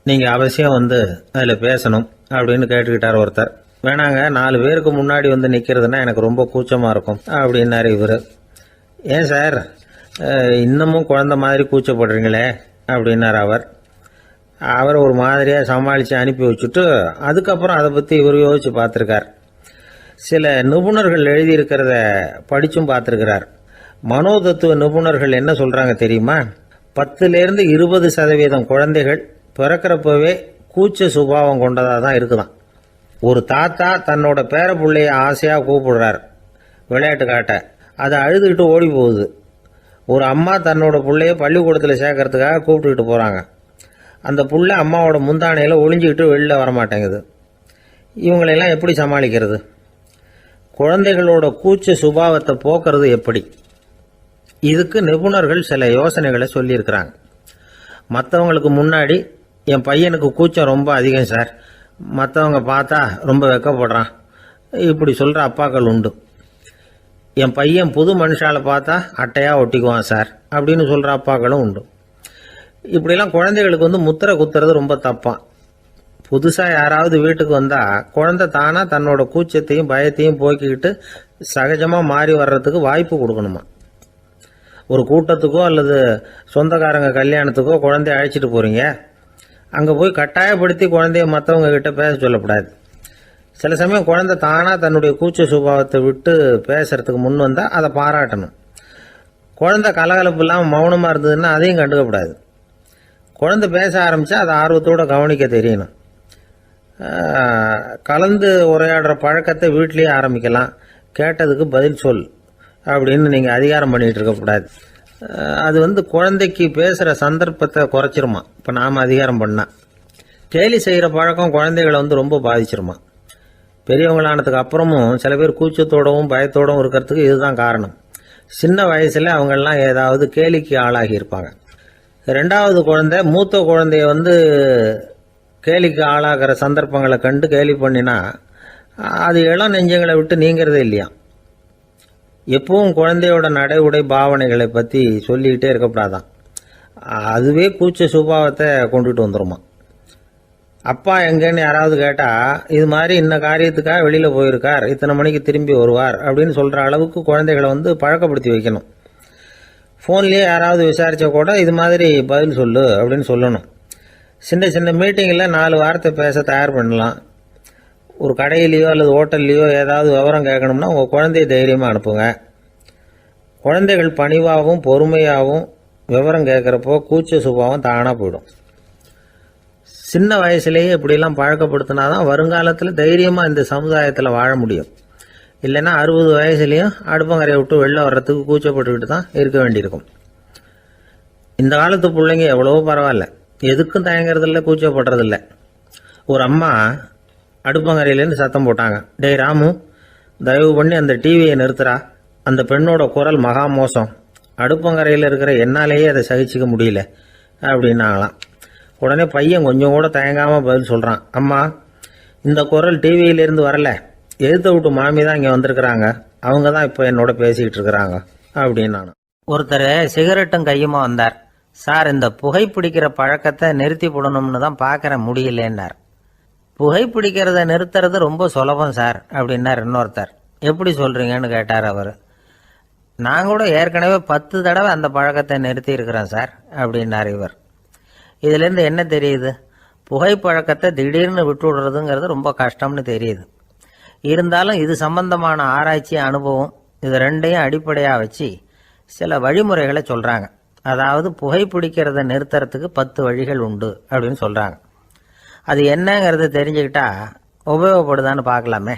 நீங்க அவசியம் அதில் பேசணும் அப்படின்னு கேட்டுக்கிட்டார் ஒருத்தர். வேணாங்க, 4 பேருக்கு முன்னாடி நிக்கிறதுனா எனக்கு ரொம்ப கூச்சமா இருக்கும் அப்படின்னாரு இவரு. ஏன் சார், இன்னமும் குழந்தை மாதிரி கூச்சப்படுறீங்களே அப்படின்னார் அவர். அவரை ஒரு மாதிரியா சமாளித்து அனுப்பி வச்சுட்டு அதுக்கப்புறம் அதை பற்றி இவர் யோசிச்சு பார்த்துருக்கார். சில நிபுணர்கள் எழுதியிருக்கிறத படிச்சும் பார்த்துருக்கிறார். மனோதத்துவ நிபுணர்கள் என்ன சொல்றாங்க தெரியுமா? 10லேருந்து 20% குழந்தைகள் பிறக்கிறப்பவே கூச்ச சுபாவம் கொண்டதாக தான் இருக்குதான். ஒரு தாத்தா தன்னோட பேர பிள்ளைய ஆசையா கூப்பிடுறார் விளையாட்டு காட்ட, அதை அழுதுகிட்டு ஓடி போகுது. ஒரு அம்மா தன்னோட பிள்ளைய பள்ளிக்கூடத்தில் சேர்க்கறதுக்காக கூப்பிட்டுக்கிட்டு போறாங்க. அந்த புள்ள அம்மாவோட முந்தானையில ஒளிஞ்சுக்கிட்டு வெளில வரமாட்டேங்குது. இவங்களெல்லாம் எப்படி சமாளிக்கிறது? குழந்தைகளோட கூச்ச சுபாவத்தை போக்குறது எப்படி? இதுக்கு நிபுணர்கள் சில யோசனைகளை சொல்லியிருக்கிறாங்க. மற்றவங்களுக்கு முன்னாடி என் பையனுக்கு கூச்சம் ரொம்ப அதிகம் சார், மற்றவங்க பார்த்தா ரொம்ப வெக்கப்படுறான், இப்படி சொல்கிற அப்பாக்கள் உண்டு. என் பையன் புது மனுஷால பார்த்தா அட்டையாக ஒட்டிக்குவான் சார் அப்படின்னு சொல்கிற அப்பாக்களும் உண்டு. இப்படிலாம் குழந்தைகளுக்கு முத்திரை குத்துறது ரொம்ப தப்பான். புதுசாக யாராவது வீட்டுக்கு வந்தால் குழந்தை தானாக தன்னோட கூச்சத்தையும் பயத்தையும் போக்கிக்கிட்டு சகஜமாக மாறி வர்றதுக்கு வாய்ப்பு கொடுக்கணுமா. ஒரு கூட்டத்துக்கோ அல்லது சொந்தக்காரங்க கல்யாணத்துக்கோ குழந்தைய அழைச்சிட்டு போகிறீங்க, அங்கே போய் கட்டாயப்படுத்தி குழந்தைய மற்றவங்க கிட்ட பேச சொல்லக்கூடாது. சில சமயம் குழந்தை தானாக தன்னுடைய கூச்ச சுபாவத்தை விட்டு பேசுறதுக்கு முன் வந்தால் அதை பாராட்டணும். குழந்தை கலகலப்பு இல்லாமல் மௌனமாக இருந்ததுன்னா அதையும் கண்டுக்கக்கூடாது. குழந்தை பேச ஆரம்பித்தா அதை ஆர்வத்தோடு கவனிக்க தெரியணும். கலந்து உரையாடுற பழக்கத்தை வீட்லேயே ஆரம்பிக்கலாம். கேட்டதுக்கு பதில் சொல் அப்படின்னு நீங்கள் அதிகாரம் பண்ணிகிட்டு இருக்கக்கூடாது. அது குழந்தைக்கு பேசுகிற சந்தர்ப்பத்தை குறைச்சிருமா. இப்போ நாம் அதிகாரம் பண்ணால் கேலி செய்கிற பழக்கம் குழந்தைகளை ரொம்ப பாதிச்சிருமா. பெரியவங்களானதுக்கு அப்புறமும் சில பேர் கூச்சத்தோடவும் பயத்தோடவும் இருக்கிறதுக்கு இதுதான் காரணம். சின்ன வயசில் அவங்கெல்லாம் ஏதாவது கேலிக்கு ஆளாகி இருப்பாங்க. 2வது குழந்தை மூத்த குழந்தைய கேலிக்கு ஆளாகிற சந்தர்ப்பங்களை கண்டு கேலி பண்ணினா அது இளம் நெஞ்சங்களை விட்டு நீங்கிறதே இல்லையா. எப்பவும் குழந்தையோட நடை உடை பாவனைகளை பற்றி சொல்லிக்கிட்டே இருக்கக்கூடாதான். அதுவே கூச்ச சுபாவத்தை கொண்டுட்டு வந்துருமா. அப்பா எங்கேன்னு யாராவது கேட்டால் இது மாதிரி இந்த காரியத்துக்காக வெளியில் போயிருக்கார், இத்தனை மணிக்கு திரும்பி வருவார் அப்படின்னு சொல்கிற அளவுக்கு குழந்தைகளை பழக்கப்படுத்தி வைக்கணும். ஃபோன்லேயே யாராவது விசாரித்தா கூட இது மாதிரி பதில் சொல்லு அப்படின்னு சொல்லணும். சின்ன சின்ன மீட்டிங்கில் 4 வார்த்தை பேச தயார் பண்ணலாம். ஒரு கடையிலையோ அல்லது ஹோட்டல்லையோ ஏதாவது விவரம் கேட்கணும்னா உங்கள் குழந்தைய தைரியமாக அனுப்புங்க. குழந்தைகள் பணிவாகவும் பொறுமையாகவும் விவரம் கேட்குறப்போ கூச்ச சுபாவம் தானாக போயிடும். சின்ன வயசுலேயே இப்படிலாம் பழக்கப்படுத்தினா தான் வருங்காலத்தில் தைரியமாக இந்த சமுதாயத்தில் வாழ முடியும். இல்லைன்னா 60 வயசுலேயும் அடுப்பங்கரையை விட்டு வெளில வர்றதுக்கு கூச்சப்பட்டுக்கிட்டு தான் இருக்க வேண்டியிருக்கும். இந்த காலத்து பிள்ளைங்க எவ்வளவோ பரவாயில்ல, எதுக்கும் தயங்குறதில்ல, கூச்சப்படுறதில்ல. ஒரு அம்மா அடுப்பங்கரையிலேருந்து சத்தம் போட்டாங்க, டேய் ராமு, தயவு பண்ணி அந்த டிவியை நிறுத்துறா, அந்த பெண்ணோட குரல் மகா மோசம், அடுப்பங்கரையில் இருக்கிற என்னாலேயே அதை சகிச்சிக்க முடியல அப்படின்னாங்களாம். உடனே பையன் கொஞ்சம் கூட தயங்காமல் பதில் சொல்கிறான், அம்மா இந்த குரல் டிவியிலேருந்து வரல, எழுத்த விட்டு மாமி தான் இங்கே வந்திருக்கிறாங்க, அவங்க தான் இப்போ என்னோட பேசிக்கிட்டு இருக்கிறாங்க அப்படின்னு நான். ஒருத்தர் சிகரெட்டும் கையுமா வந்தார். சார், இந்த புகைப்பிடிக்கிற பழக்கத்தை நிறுத்தி போடணும்னு தான் பார்க்குறேன், முடியலன்னார். புகைப்பிடிக்கிறத நிறுத்துறது ரொம்ப சுலபம் சார் அப்படின்னார் இன்னொருத்தர். எப்படி சொல்கிறீங்கன்னு கேட்டார் அவர். நான் கூட ஏற்கனவே 10 தடவை அந்த பழக்கத்தை நிறுத்தி இருக்கிறேன் சார் அப்படின்னார் இவர். இதுலேருந்து என்ன தெரியுது? புகைப்பழக்கத்தை திடீர்னு விட்டு விடுறதுங்கிறது ரொம்ப கஷ்டம்னு தெரியுது. இருந்தாலும் இது சம்பந்தமான ஆராய்ச்சி, அனுபவம், இது ரெண்டையும் அடிப்படையாக வச்சு சில வழிமுறைகளை சொல்கிறாங்க. அதாவது புகைப்பிடிக்கிறத நிறுத்துறதுக்கு 10 வழிகள் உண்டு அப்படின்னு சொல்கிறாங்க. அது என்னங்கிறத தெரிஞ்சுக்கிட்டா உபயோகப்படுதான்னு பார்க்கலாமே.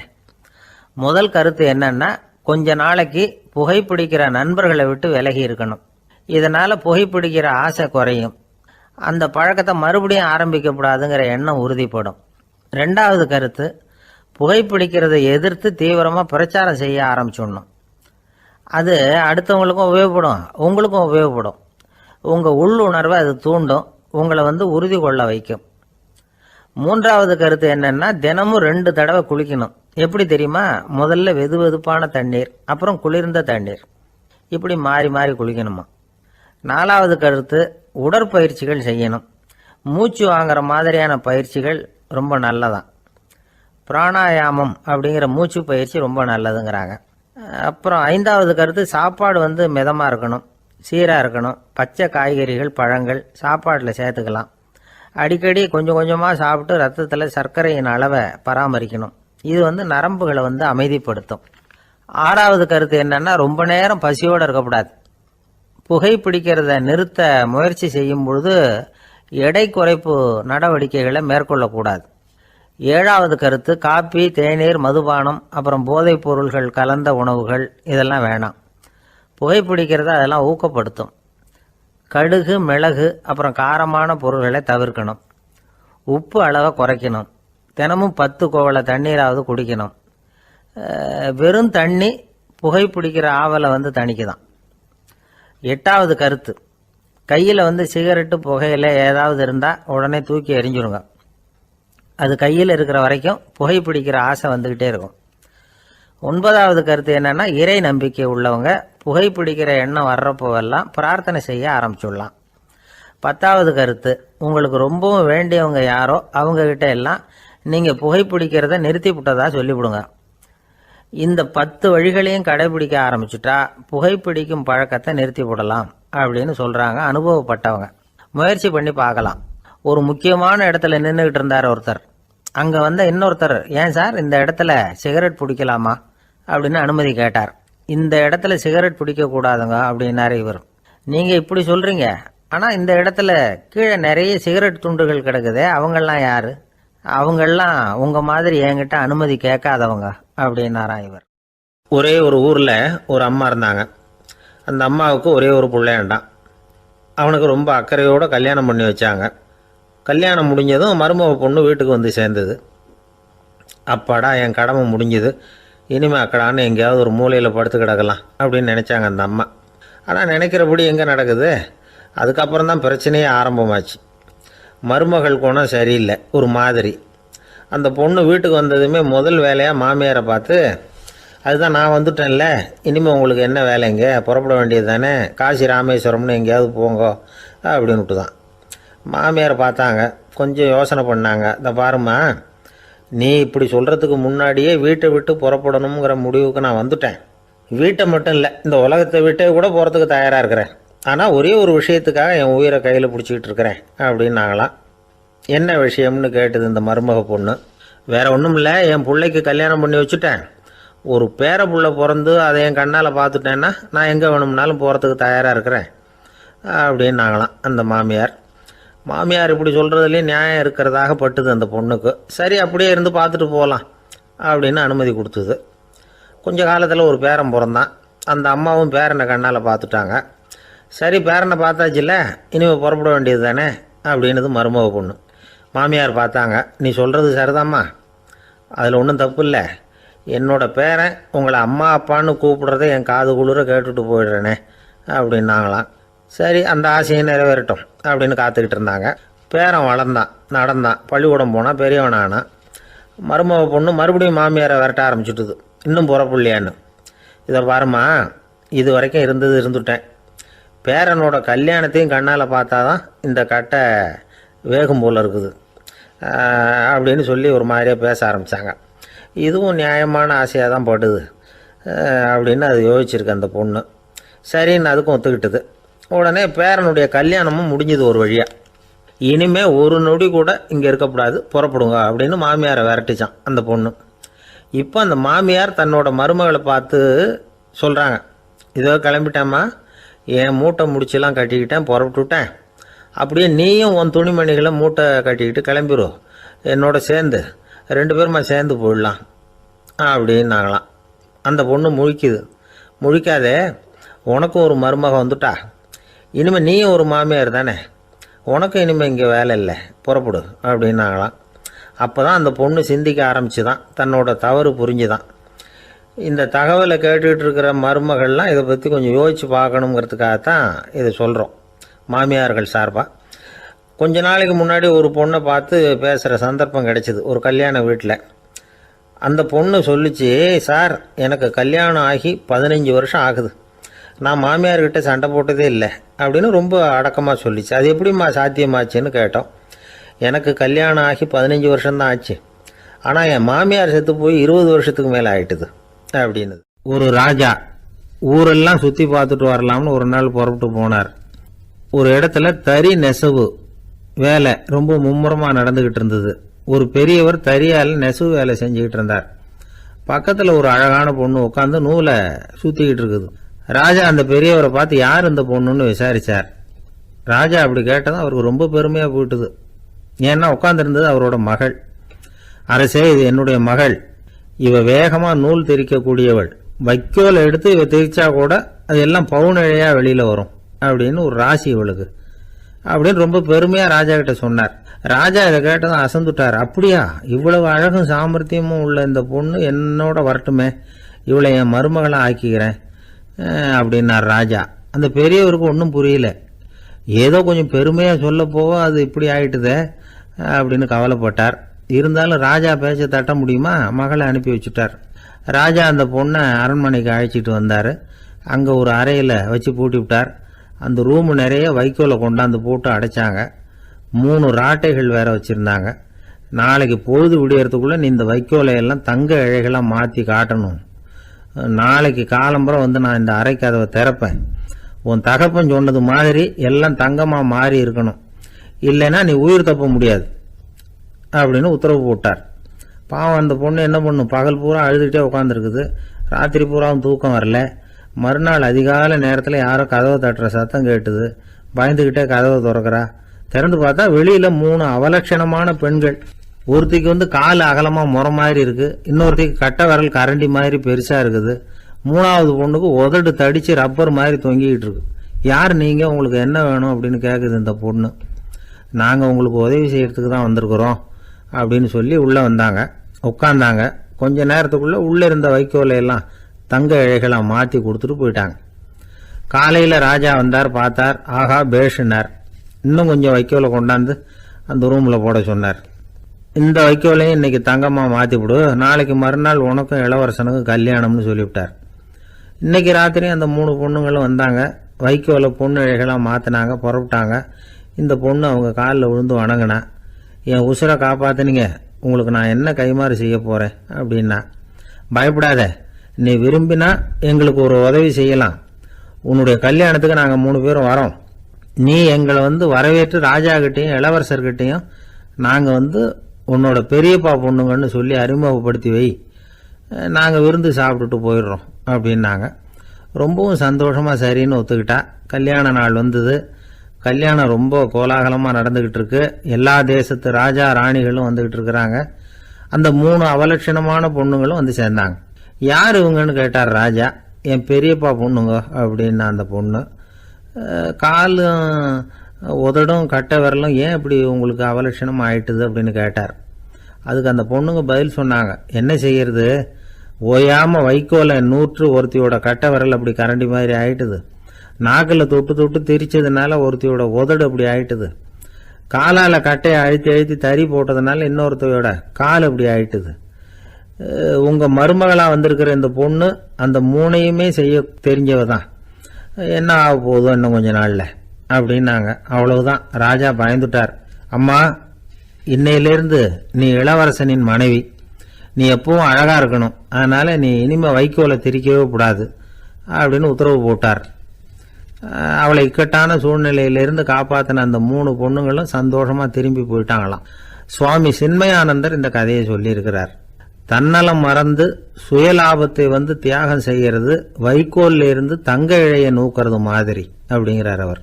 முதல் கருத்து என்னன்னா, கொஞ்ச நாளைக்கு புகைப்பிடிக்கிற நண்பர்களை விட்டு விலகி இருக்கணும். இதனால் புகைப்பிடிக்கிற ஆசை குறையும். அந்த பழக்கத்தை மறுபடியும் ஆரம்பிக்கப்படாதுங்கிற எண்ணம் உறுதிப்படும். 2வது கருத்து, புகைப்பிடிக்கிறதை எதிர்த்து தீவிரமாக பிரச்சாரம் செய்ய ஆரம்பிச்சிடணும். அது அடுத்தவங்களுக்கும் உபயோகப்படும், உங்களுக்கும் உபயோகப்படும். உங்கள் உள்ளுணர்வை அது தூண்டும், உங்களை உறுதி கொள்ள வைக்கும். 3வது கருத்து என்னன்னா, தினமும் 2 தடவை குளிக்கணும். எப்படி தெரியுமா? முதல்ல வெது வெதுப்பான தண்ணீர், அப்புறம் குளிர்ந்த தண்ணீர், இப்படி மாறி மாறி குளிக்கணுமா. 4வது கருத்து, உடற்பயிற்சிகள் செய்யணும். மூச்சு வாங்குற மாதிரியான பயிற்சிகள் ரொம்ப நல்லதான். பிராணாயாமம் அப்படிங்கிற மூச்சு பயிற்சி ரொம்ப நல்லதுங்கிறாங்க. அப்புறம் 5வது கருத்து, சாப்பாடு மிதமாக இருக்கணும், சீராக இருக்கணும். பச்சை காய்கறிகள், பழங்கள் சாப்பாட்டில் சேர்த்துக்கலாம். அடிக்கடி கொஞ்சம் கொஞ்சமாக சாப்பிட்டு ரத்தத்தில் சர்க்கரையின் அளவை பராமரிக்கணும். இது நரம்புகளை அமைதிப்படுத்தும். 6வது கருத்து என்னன்னா, ரொம்ப நேரம் பசியோடு இருக்கக்கூடாது. புகைப்பிடிக்கிறத நிறுத்த முயற்சி செய்யும் பொழுது எடை குறைப்பு நடவடிக்கைகளை மேற்கொள்ளக்கூடாது. 7வது கருத்து, காப்பி, தேநீர், மதுபானம், அப்புறம் போதைப் பொருள்கள் கலந்த உணவுகள் இதெல்லாம் வேணாம். புகைப்பிடிக்கிறத அதெல்லாம் ஊக்கப்படுத்தும். கடுகு, மிளகு, அப்புறம் காரமான பொருள்களை தவிர்க்கணும். உப்பு அளவை குறைக்கணும். தினமும் 10 குவளை தண்ணீராவது குடிக்கணும். வெறும் தண்ணி புகைப்பிடிக்கிற ஆவலை தணிக்குதான். 8வது கருத்து, கையில் சிகரெட்டு, புகையில ஏதாவது இருந்தால் உடனே தூக்கி எறிஞ்சிருங்க. அது கையில் இருக்கிற வரைக்கும் புகைப்பிடிக்கிற ஆசை வந்துக்கிட்டே இருக்கும். 9வது கருத்து என்னன்னா, இறை நம்பிக்கை உள்ளவங்க புகைப்பிடிக்கிற எண்ணம் வர்றப்போவெல்லாம் பிரார்த்தனை செய்ய ஆரம்பிச்சுடலாம். 10வது கருத்து, உங்களுக்கு ரொம்பவும் வேண்டியவங்க யாரோ அவங்கக்கிட்ட எல்லாம் நீங்கள் புகைப்பிடிக்கிறத நிறுத்தி விட்டதா சொல்லிவிடுங்க. இந்த 10 வழிகளையும் கடைபிடிக்க ஆரம்பிச்சுட்டா புகைப்பிடிக்கும் பழக்கத்தை நிறுத்தி விடலாம் அப்படின்னு சொல்கிறாங்க அனுபவப்பட்டவங்க. முயற்சி பண்ணி பார்க்கலாம். ஒரு முக்கியமான இடத்துல நின்றுக்கிட்டு இருந்தார் ஒருத்தர். அங்கே இன்னொருத்தர், ஏன் சார் இந்த இடத்துல சிகரெட் பிடிக்கலாமா அப்படின்னு அனுமதி கேட்டார். இந்த இடத்துல சிகரெட் பிடிக்கக்கூடாதுங்க அப்படின்னாரு இவர். நீங்கள் இப்படி சொல்கிறீங்க, ஆனால் இந்த இடத்துல கீழே நிறைய சிகரெட் துண்டுகள் கிடக்குதே, அவங்கெல்லாம் யார்? அவங்கெல்லாம் உங்கள் மாதிரி என்கிட்ட அனுமதி கேட்காதவங்க அப்படின்னாராம் இவர். ஒரே ஒரு ஊரில் ஒரு அம்மா இருந்தாங்க. அந்த அம்மாவுக்கு ஒரே ஒரு பிள்ளையாண்டான். அவனுக்கு ரொம்ப அக்கறையோடு கல்யாணம் பண்ணி வச்சாங்க. கல்யாணம் முடிஞ்சதும் மருமக பொண்ணு வீட்டுக்கு சேர்ந்தது. அப்பாடா, என் கடமை முடிஞ்சது, இனிமேல் அக்கடான்னு எங்கேயாவது ஒரு மூலையில் படுத்து கிடக்கலாம் அப்படின்னு நினச்சாங்க அந்த அம்மா. ஆனால் நினைக்கிறபடி எங்கே நடக்குது? அதுக்கப்புறம் தான் பிரச்சனையே ஆரம்பமாச்சு. மருமகள் குணம் சரியில்லை, ஒரு மாதிரி. அந்த பொண்ணு வீட்டுக்கு வந்ததுமே முதல் வேலையாக மாமியாரை பார்த்து, அதுதான் நான் வந்துட்டேன்ல, இனிமேல் உங்களுக்கு என்ன வேலைங்க, புறப்பட வேண்டியது தானே, காசி ராமேஸ்வரம்னு எங்கேயாவது போங்க அப்படின்னுட்டு தான். மாமியாரை பார்த்தாங்க, கொஞ்சம் யோசனை பண்ணாங்க. இந்த பாருமா, நீ இப்படி சொல்கிறதுக்கு முன்னாடியே வீட்டை விட்டு புறப்படணுங்கிற முடிவுக்கு நான் வந்துட்டேன். வீட்டை மட்டும் இல்லை, இந்த உலகத்தை விட்டே கூட போகிறதுக்கு தயாராக இருக்கிறேன். ஆனால் ஒரே ஒரு விஷயத்துக்காக என் உயிரை கையில் பிடிச்சிக்கிட்டு இருக்கிறேன் அப்படின்னாங்களாம். என்ன விஷயம்னு கேட்டது இந்த மருமக பொண்ணு. வேற ஒன்றும் இல்லை, என் பிள்ளைக்கு கல்யாணம் பண்ணி வச்சுட்டேன். ஒரு பேர புள்ள பிறந்து அதை என் கண்ணால் பார்த்துட்டேன்னா நான் எங்கே வேணும்னாலும் போகிறதுக்கு தயாராக இருக்கிறேன் அப்படின்னாங்களாம் அந்த மாமியார். மாமியார் இப்படி சொல்கிறதுலேயும் நியாயம் இருக்கிறதாக பட்டுது அந்த பொண்ணுக்கு. சரி, அப்படியே இருந்து பார்த்துட்டு போகலாம் அப்படின்னு அனுமதி கொடுத்தது. கொஞ்ச காலத்தில் ஒரு பேரன் பிறந்தான். அந்த அம்மாவும் பேரனை கண்ணால் பார்த்துட்டாங்க. சரி, பேரனை பார்த்தாச்சுல்ல, இனிமேல் புறப்பட வேண்டியது தானே அப்படின்னது மருமக பொண்ணு. மாமியார் பார்த்தாங்க, நீ சொல்கிறது சரிதாம்மா, அதில் ஒன்றும் தப்பு இல்லை. என்னோட பேரன் உங்களை அம்மா அப்பான்னு கூப்பிடுறதை என் காது குளிர கேட்டுட்டு போயிடுறேனே அப்படின்னாங்களாம். சரி, அந்த ஆசையை நிறைவேறட்டும் அப்படின்னு காத்துக்கிட்டு இருந்தாங்க. பேரன் வளர்ந்தான், நடந்தான், பள்ளிக்கூடம் போனால் பெரியவனானான். மருமக பொண்ணு மறுபடியும் மாமியாரை விரட்ட ஆரம்பிச்சுட்டுது, இன்னும் புறப்புள்ளையான்னு. இதை பாருமா, இது வரைக்கும் இருந்துட்டேன். பேரனோட கல்யாணத்தையும் கண்ணால் பார்த்தா தான் இந்த கட்டை வேகும் போல் இருக்குது அப்படின்னு சொல்லி ஒரு மாதிரியாக பேச ஆரம்பித்தாங்க. இதுவும் நியாயமான ஆசையாக தான் படுது அப்படின்னு அது யோசிச்சிருக்கு அந்த பொண்ணு. சரின்னு அதுக்கும் ஒத்துக்கிட்டது. உடனே பேரனுடைய கல்யாணமும் முடிஞ்சது ஒரு வழியாக. இனிமேல் ஒரு நொடி கூட இங்கே இருக்கக்கூடாது, புறப்படுங்க அப்படின்னு மாமியாரை விரட்டிச்சான் அந்த பொண்ணு. இப்போ அந்த மாமியார் தன்னோட மருமகளை பார்த்து சொல்கிறாங்க, இதோ கிளம்பிட்டேம்மா, என் மூட்டை முடிச்செல்லாம் கட்டிக்கிட்டேன், புறப்பட்டுவிட்டேன். அப்படியே நீயும் உன் துணிமணிகளை மூட்டை கட்டிக்கிட்டு கிளம்பிடும், என்னோட சேர்ந்து 2 பேருமா சேர்ந்து போயிடலாம் அப்படின்னாங்களாம். அந்த பொண்ணு முழிக்குது. முழிக்காதே, உனக்கும் ஒரு மருமக வந்துட்டா, இனிமேல் நீயும் ஒரு மாமியார் தானே, உனக்கும் இனிமேல் இங்கே வேலை இல்லை, புறப்படு அப்படின்னாங்களாம். அப்போ தான் அந்த பொண்ணு சிந்திக்க ஆரம்பிச்சுதான், தன்னோட தவறு புரிஞ்சுதான். இந்த தகவலை கேட்டுக்கிட்டு இருக்கிற மருமகள்லாம் இதை பற்றி கொஞ்சம் யோசித்து பார்க்கணுங்கிறதுக்காகத்தான் இதை சொல்கிறோம் மாமியார்கள் சார்பாக. கொஞ்ச நாளைக்கு முன்னாடி ஒரு பொண்ணை பார்த்து பேசுகிற சந்தர்ப்பம் கிடைச்சிது ஒரு கல்யாண வீட்டில். அந்த பொண்ணு சொல்லிச்சு, சார் எனக்கு கல்யாணம் ஆகி 15 வருஷம் ஆகுது, நான் மாமியார்கிட்ட சண்டை போட்டதே இல்லை அப்படின்னு ரொம்ப அடக்கமாக சொல்லிச்சு. அது எப்படிம்மா சாத்தியமாச்சுன்னு கேட்டோம். எனக்கு கல்யாணம் ஆகி 15 வருஷம்தான் ஆச்சு, ஆனால் என் மாமியார் செத்து போய் 20 வருஷத்துக்கு மேலே ஆயிட்டுது அப்படின்னு. ஒரு ராஜா ஊரெல்லாம் சுற்றி பார்த்துட்டு வரலாம்னு ஒரு நாள் புறப்பட்டு போனார். ஒரு இடத்துல தறி நெசவு வேலை ரொம்ப மும்முரமாக நடந்துக்கிட்டு இருந்தது. ஒரு பெரியவர் தறியால் நெசவு வேலை செஞ்சுக்கிட்டு இருந்தார். பக்கத்தில் ஒரு அழகான பொண்ணு உட்காந்து நூலை சுற்றிக்கிட்டு இருக்குது. ராஜா அந்த பெரியவரை பார்த்து யார் இந்த பொண்ணுன்னு விசாரித்தார். ராஜா அப்படி கேட்டதும் அவருக்கு ரொம்ப பெருமையாக போயிட்டுது. ஏன்னா உட்காந்துருந்தது அவரோட மகள். அரசே, இது என்னுடைய மகள், இவ வேகமாக நூல் திரிக்கக்கூடியவள், வைக்கோல் எடுத்து இவ திரிச்சா கூட அது எல்லாம் பவுனிழையாக வெளியில் வரும் அப்படின்னு ஒரு ராசி இவளுக்கு அப்படின்னு ரொம்ப பெருமையாக ராஜா கிட்ட சொன்னார். ராஜா இதை கேட்டதும் அசந்துட்டார். அப்படியா, இவ்வளவு அழகும் சாமர்த்தியமும் உள்ள இந்த பொண்ணு என்னோட வரட்டுமே, இவளை என் மருமகளை ஆக்கிக்கிறேன் அப்படின்னார் ராஜா. அந்த பெரியவருக்கு ஒன்றும் புரியல. ஏதோ கொஞ்சம் பெருமையாக சொல்ல போக அது இப்படி ஆயிட்டுதே அப்படின்னு கவலைப்பட்டார். இருந்தாலும் ராஜா பேச்ச தட்ட முடியுமா, மகளை அனுப்பி வச்சுட்டார். ராஜா அந்த பொண்ணை அரண்மனைக்கு அழைச்சிட்டு வந்தார். அங்கே ஒரு அறையில் வச்சு பூட்டி விட்டார். அந்த ரூமு நிறைய வைக்கோலை கொண்டாந்து போட்டு அடைச்சாங்க. 3 ராட்டைகள் வேற வச்சுருந்தாங்க. நாளைக்கு பொழுது விடியறதுக்குள்ளே நீ இந்த வைக்கோலையெல்லாம் தங்க இழைகளாக மாற்றி காட்டணும். நாளைக்கு காலம்பரம் வந்து நான் இந்த அறை கதவை திறப்பேன். உன் தகப்பன் சொன்னது மாதிரி எல்லாம் தங்கமாக மாறி இருக்கணும், இல்லைன்னா நீ உயிர் தப்ப முடியாது அப்படின்னு உத்தரவு போட்டார். பாவம் அந்த பொண்ணு என்ன பண்ணும், பகல் பூரா அழுதுகிட்டே உட்காந்துருக்குது. ராத்திரி பூராவும் தூக்கம் வரல. மறுநாள் அதிகாலை நேரத்தில் யாரோ கதவை தட்டுற சத்தம் கேட்டுது. பயந்துக்கிட்டே கதவை திறக்கிறா. திறந்து பார்த்தா வெளியில் 3 அவலட்சணமான பெண்கள். ஒருத்திக்கு வந்து கால் அகலமாக முறை மாதிரி இருக்குது, இன்னொருத்திக்கு கட்டை விரல் கரண்டி மாதிரி பெருசாக இருக்குது, 3வது பொண்ணுக்கு உதடு தடித்து ரப்பர் மாதிரி தொங்கிக்கிட்டு இருக்கு. யார் நீங்கள், உங்களுக்கு என்ன வேணும் அப்படின்னு கேட்குது இந்த பொண்ணு. நாங்கள் உங்களுக்கு உதவி செய்யறதுக்கு தான் வந்திருக்கிறோம் அப்படின்னு சொல்லி உள்ளே வந்தாங்க, உட்காந்தாங்க. கொஞ்ச நேரத்துக்குள்ளே உள்ளே இருந்த வைக்கோலையெல்லாம் தங்க இழைகளாக மாற்றி கொடுத்துட்டு போயிட்டாங்க. காலையில் ராஜா வந்தார், பார்த்தார். ஆஹா பேஷுனார். இன்னும் கொஞ்சம் வைக்கோலை கொண்டாந்து அந்த ரூமில் போட சொன்னார். இந்த வைக்கோலையும் இன்னைக்கு தங்கமாக மாற்றிவிடு, நாளைக்கு மறுநாள் உனக்கும் இளவரசனுக்கும் கல்யாணம்னு சொல்லிவிட்டார். இன்னைக்கு ராத்திரி அந்த 3 பொண்ணுங்களும் வந்தாங்க. வைக்கோலை பொண்ணு இழைகளாக மாற்றினாங்க, புறப்பட்டாங்க. இந்த பொண்ணு அவங்க காலில் விழுந்து வணங்கினா, என் உசுரை காப்பாற்றினீங்க, உங்களுக்கு நான் என்ன கைமாறு செய்ய போகிறேன் அப்படின்னா. பயப்படாத, நீ விரும்பினா எங்களுக்கு ஒரு உதவி செய்யலாம். உன்னுடைய கல்யாணத்துக்கு நாங்கள் 3 பேரும் வரோம். நீ எங்களை வரவேற்று ராஜாக்கிட்டையும் இளவரசர்கிட்டையும் நாங்கள் உன்னோட பெரியப்பா பொண்ணுங்கன்னு சொல்லி அறிமுகப்படுத்தி வை, நாங்கள் விருந்து சாப்பிட்டுட்டு போயிடுறோம் அப்படின்னாங்க. ரொம்பவும் சந்தோஷமாக சரின்னு ஒத்துக்கிட்டா. கல்யாண நாள் வந்தது. கல்யாணம் ரொம்ப கோலாகலமாக நடந்துக்கிட்டு இருக்கு. எல்லா தேசத்து ராஜா ராணிகளும் வந்துக்கிட்டு இருக்கிறாங்க. அந்த 3 அவலட்சணமான பொண்ணுங்களும் சேர்ந்தாங்க. யார் இவங்கன்னு கேட்டார் ராஜா. என் பெரியப்பா பொண்ணுங்க அப்படின்னா அந்த பொண்ணு. காலும் உதடும் கட்டை விரலும் ஏன் இப்படி உங்களுக்கு அவலட்சணம் ஆயிட்டுது அப்படின்னு கேட்டார். அதுக்கு அந்த பொண்ணுங்க பதில் சொன்னாங்க. என்ன செய்யறது, ஓயாமல் வைக்கோலை நூற்று ஒருத்தியோட கட்டை விரல் அப்படி கரண்டி மாதிரி ஆயிட்டுது. நாக்கில் தொட்டு தொட்டு திரிச்சதுனால ஒருத்தியோட உதடு அப்படி ஆயிட்டுது. காலால் கட்டையை அழுத்தி அழுத்தி தறி போட்டதுனால இன்னொருத்தையோட கால் அப்படி ஆயிட்டுது. உங்கள் மருமகளாக வந்திருக்கிற இந்த பொண்ணு அந்த 3ஐயுமே செய்ய தெரிஞ்சவ தான். என்ன ஆக போகுதோ இன்னும் கொஞ்ச நாளில் அப்படின்னாங்க. அவ்வளவுதான். ராஜா பயந்துட்டார். அம்மா, இன்னையிலேருந்து நீ இளவரசனின் மனைவி. நீ எப்பவும் அழகாக இருக்கணும். அதனால் நீ இனிமேல் வைக்கோலை திரிக்கவே கூடாது அப்படின்னு உத்தரவு போட்டார். அவளை இக்கட்டான சூழ்நிலையிலிருந்து காப்பாற்றின அந்த 3 பொண்ணுங்களும் சந்தோஷமாக திரும்பி போயிட்டாங்களாம். சுவாமி சின்மயானந்தர் இந்த கதையை சொல்லியிருக்கிறார். தன்னலம் மறந்து சுயலாபத்தை தியாகம் செய்கிறது வைக்கோல்ல இருந்து தங்க இழைய நூக்கிறது மாதிரி அப்படிங்கிறார் அவர்.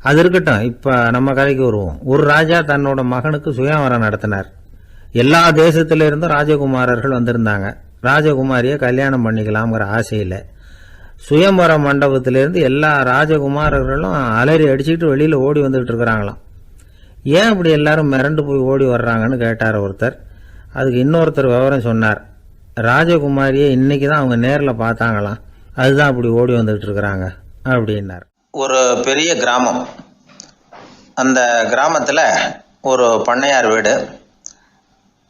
அது இருக்கட்டும், இப்போ நம்ம கதைக்கு வருவோம். ஒரு ராஜா தன்னோட மகனுக்கு சுயவரம் நடத்தினார். எல்லா தேசத்தில இருந்தும் ராஜகுமாரர்கள் வந்திருந்தாங்க. ராஜகுமாரியை கல்யாணம் பண்ணிக்கலாம்ங்கிற ஆசையில் சுயம்பர மண்டபத்திலிருந்து எல்லா ராஜகுமாரர்களும் அலறி அடிச்சுக்கிட்டு வெளியில் ஓடி வந்துகிட்டு இருக்கிறாங்களாம். ஏன் அப்படி எல்லாரும் மிரண்டு போய் ஓடி வர்றாங்கன்னு கேட்டார் ஒருத்தர். அதுக்கு இன்னொருத்தர் விவரம் சொன்னார். ராஜகுமாரியை இன்னைக்கு தான் அவங்க நேரில் பார்த்தாங்களாம், அதுதான் அப்படி ஓடி வந்துகிட்டு இருக்கிறாங்க அப்படின்னார். ஒரு பெரிய கிராமம். அந்த கிராமத்தில் ஒரு பண்ணையார் வீடு.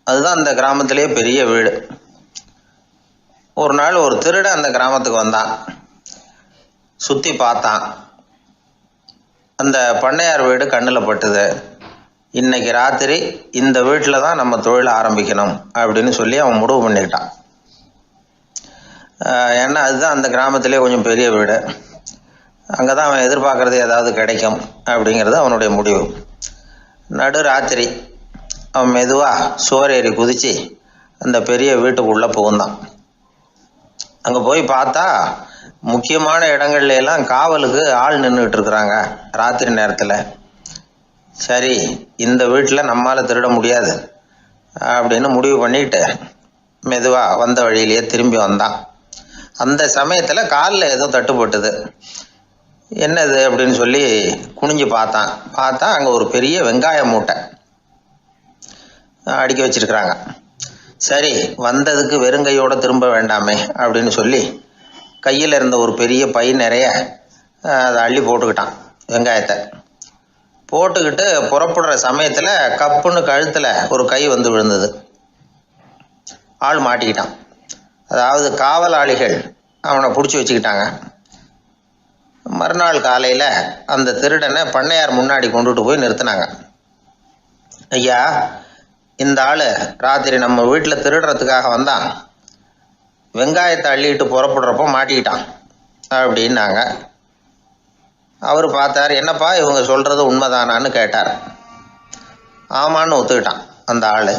அதுதான் அந்த கிராமத்திலே பெரிய வீடு. ஒரு நாள் ஒரு திருடன் அந்த கிராமத்துக்கு வந்தான். சுற்றி பார்த்தான். அந்த பண்ணையார் வீடு கண்ணில் பட்டுது. இன்னைக்கு ராத்திரி இந்த வீட்டில் தான் நம்ம தொழிலை ஆரம்பிக்கணும் அப்படின்னு சொல்லி அவன் முடிவு பண்ணிக்கிட்டான். ஏன்னா அதுதான் அந்த கிராமத்திலே கொஞ்சம் பெரிய வீடு. அங்கே தான் அவன் எதிர்பார்க்கறது ஏதாவது கிடைக்கும் அப்படிங்கிறது அவனுடைய முடிவு. நடு ராத்திரி அவன் மெதுவாக சுவரேறி குதித்து அந்த பெரிய வீட்டுக்குள்ளே புகுந்தான். அங்கே போய் பார்த்தா முக்கியமான இடங்கள்ல எல்லாம் காவலுக்கு ஆள் நின்றுட்டு இருக்கிறாங்க ராத்திரி நேரத்தில். சரி, இந்த வீட்டில் நம்மால் திருட முடியாது அப்படின்னு முடிவு பண்ணிட்டு மெதுவாக வந்த வழியிலேயே திரும்பி வந்தான். அந்த சமயத்தில் காலில் ஏதோ தட்டுப்பட்டுது. என்னது அப்படின்னு சொல்லி குனிஞ்சு பார்த்தா அங்கே ஒரு பெரிய வெங்காய மூட்டை அடுக்கி வச்சிருக்கிறாங்க. சரி, வந்ததுக்கு வெறுங்கையோடு திரும்ப வேண்டாமே அப்படின்னு சொல்லி கையில் இருந்த ஒரு பெரிய பை நிறைய அதை அள்ளி போட்டுக்கிட்டான். வெங்காயத்தை போட்டுக்கிட்டு புறப்படுற சமயத்தில் கப்புன்னு கழுத்தில் ஒரு கை விழுந்தது. ஆள் மாட்டிக்கிட்டான். அதாவது காவலாளிகள் அவனை பிடிச்சி வச்சுக்கிட்டாங்க. மறுநாள் காலையில் அந்த திருடனை பண்ணையார் முன்னாடி கொண்டுட்டு போய் நிறுத்தினாங்க. ஐயா, இந்த ஆள் ராத்திரி நம்ம வீட்டில் திருடுறதுக்காக வந்தான். வெங்காயத்தை அள்ளிட்டு புறப்படுறப்போ மாட்டிக்கிட்டான் அப்படின்னாங்க. அவர் பார்த்தார். என்னப்பா இவங்க சொல்கிறது உண்மைதானான்னு கேட்டார். ஆமான்னு ஒத்துக்கிட்டான் அந்த ஆள்.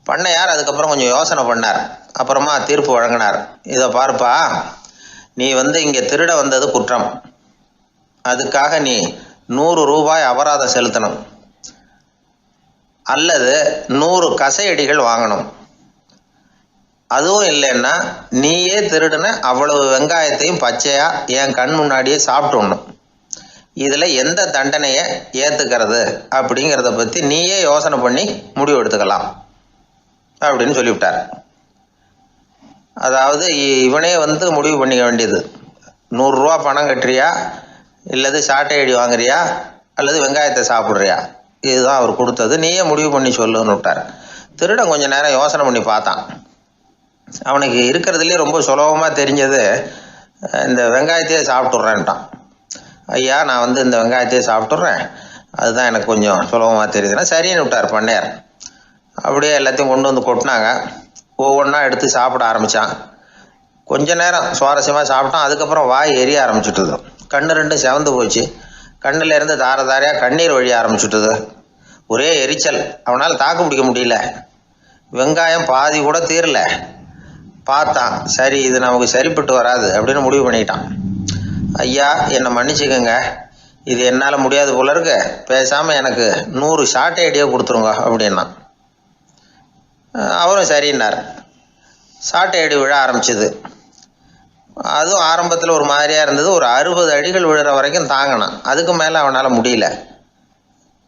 பண்ணையார் அதுக்கப்புறம் கொஞ்சம் யோசனை பண்ணார். அப்புறமா தீர்ப்பு வழங்கினார். இதை பார்ப்பா, நீ இங்கே திருட வந்தது குற்றம். அதுக்காக நீ 100 ரூபாய் அபராதம் செலுத்தணும், அல்லது 100 கசையடிகள் வாங்கணும். அதுவும் இல்லைன்னா நீயே திருடுன அவ்வளவு வெங்காயத்தையும் பச்சையா என் கண் முன்னாடியே சாப்பிட்டுடணும். இதில் எந்த தண்டனையை ஏற்றுக்கிறது அப்படிங்கிறத பற்றி நீயே யோசனை பண்ணி முடிவு எடுத்துக்கலாம் அப்படின்னு சொல்லிவிட்டார். அதாவது இவனே முடிவு பண்ணிக்க வேண்டியது. 100 ரூபா பணம் கட்டுறியா, இல்லது சாட்டை அடி வாங்குறியா, அல்லது வெங்காயத்தை சாப்பிட்றியா இதுதான் அவர் கொடுத்தது, நீயே முடிவு பண்ணி சொல்லுன்னு விட்டார். திருடன் கொஞ்ச நேரம் யோசனை பண்ணி பார்த்தான். அவனுக்கு இருக்கிறதுலே ரொம்ப சுலபமாக தெரிஞ்சது இந்த வெங்காயத்தையே சாப்பிட்டுட்றேன்ட்டான். ஐயா, நான் இந்த வெங்காயத்தையே சாப்பிட்டுட்றேன், அதுதான் எனக்கு கொஞ்சம் சுலபமாக தெரியுதுன்னா சரின்னு விட்டார் பண்ணையார். அப்படியே எல்லாத்தையும் கொண்டு வந்து கொட்டினாங்க. ஒவ்வொன்றா எடுத்து சாப்பிட ஆரம்பித்தான். கொஞ்ச நேரம் சுவாரஸ்யமாக சாப்பிட்டான். அதுக்கப்புறம் வாய் எரிய ஆரம்பிச்சுட்டுது. கண்ணு ரெண்டும் செவந்து போச்சு. கண்ணில் இருந்து தார தாரையாக கண்ணீர் வழிய ஆரம்பிச்சுட்டுது. ஒரே எரிச்சல். அவனால் தாக்கு பிடிக்க முடியல. வெங்காயம் பாதி கூட தீரல. பார்த்தான், சரி இது நமக்கு சரிப்பட்டு வராது அப்படின்னு முடிவு பண்ணிட்டான். ஐயா, என்னை மன்னிச்சுக்கோங்க, இது என்னால் முடியாது போல இருக்கு, பேசாமல் எனக்கு 100 ஷார்ட் ஐடியா கொடுத்துருங்க அப்படின்னா. அவரும் சரின்னார். ஷார்ட் ஐடி விழ ஆரம்பிச்சுது. அதுவும் ஆரம்பத்தில் ஒரு மாதிரியாக இருந்தது. ஒரு 60 அடிகள் விழுற வரைக்கும் தாங்கினான். அதுக்கு மேலே அவனால் முடியல,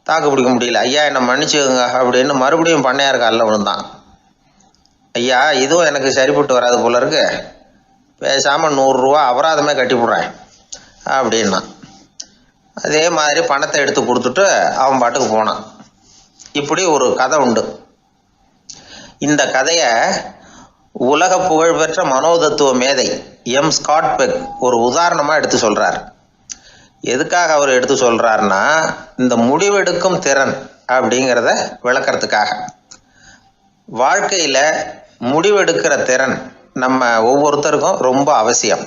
தாக்கு பிடிக்க முடியல. ஐயா, என்னை மன்னிச்சுக்கோங்க அப்படின்னு மறுபடியும் பண்ணையார் காலில் விழுந்தான். ஐயா, இதுவும் எனக்கு சரிப்பட்டு வராது போல இருக்கு, பேசாமல் 100 ரூபா அபராதமே கட்டிவிடுறேன் அப்படின்னா. அதே மாதிரி பணத்தை எடுத்து கொடுத்துட்டு அவன் பாட்டுக்கு போனான். இப்படி ஒரு கதை உண்டு. இந்த கதையை உலக புகழ்பெற்ற மனோதத்துவ மேதை எம் ஸ்காட் பெக் ஒரு உதாரணமாக எடுத்து சொல்கிறார். எதுக்காக அவர் எடுத்து சொல்கிறாருன்னா, இந்த முடிவெடுக்கும் திறன் அப்படிங்கிறத விளக்கறதுக்காக. வாழ்க்கையில் முடிவெடுக்கிற திறன் நம்ம ஒவ்வொருத்தருக்கும் ரொம்ப அவசியம்.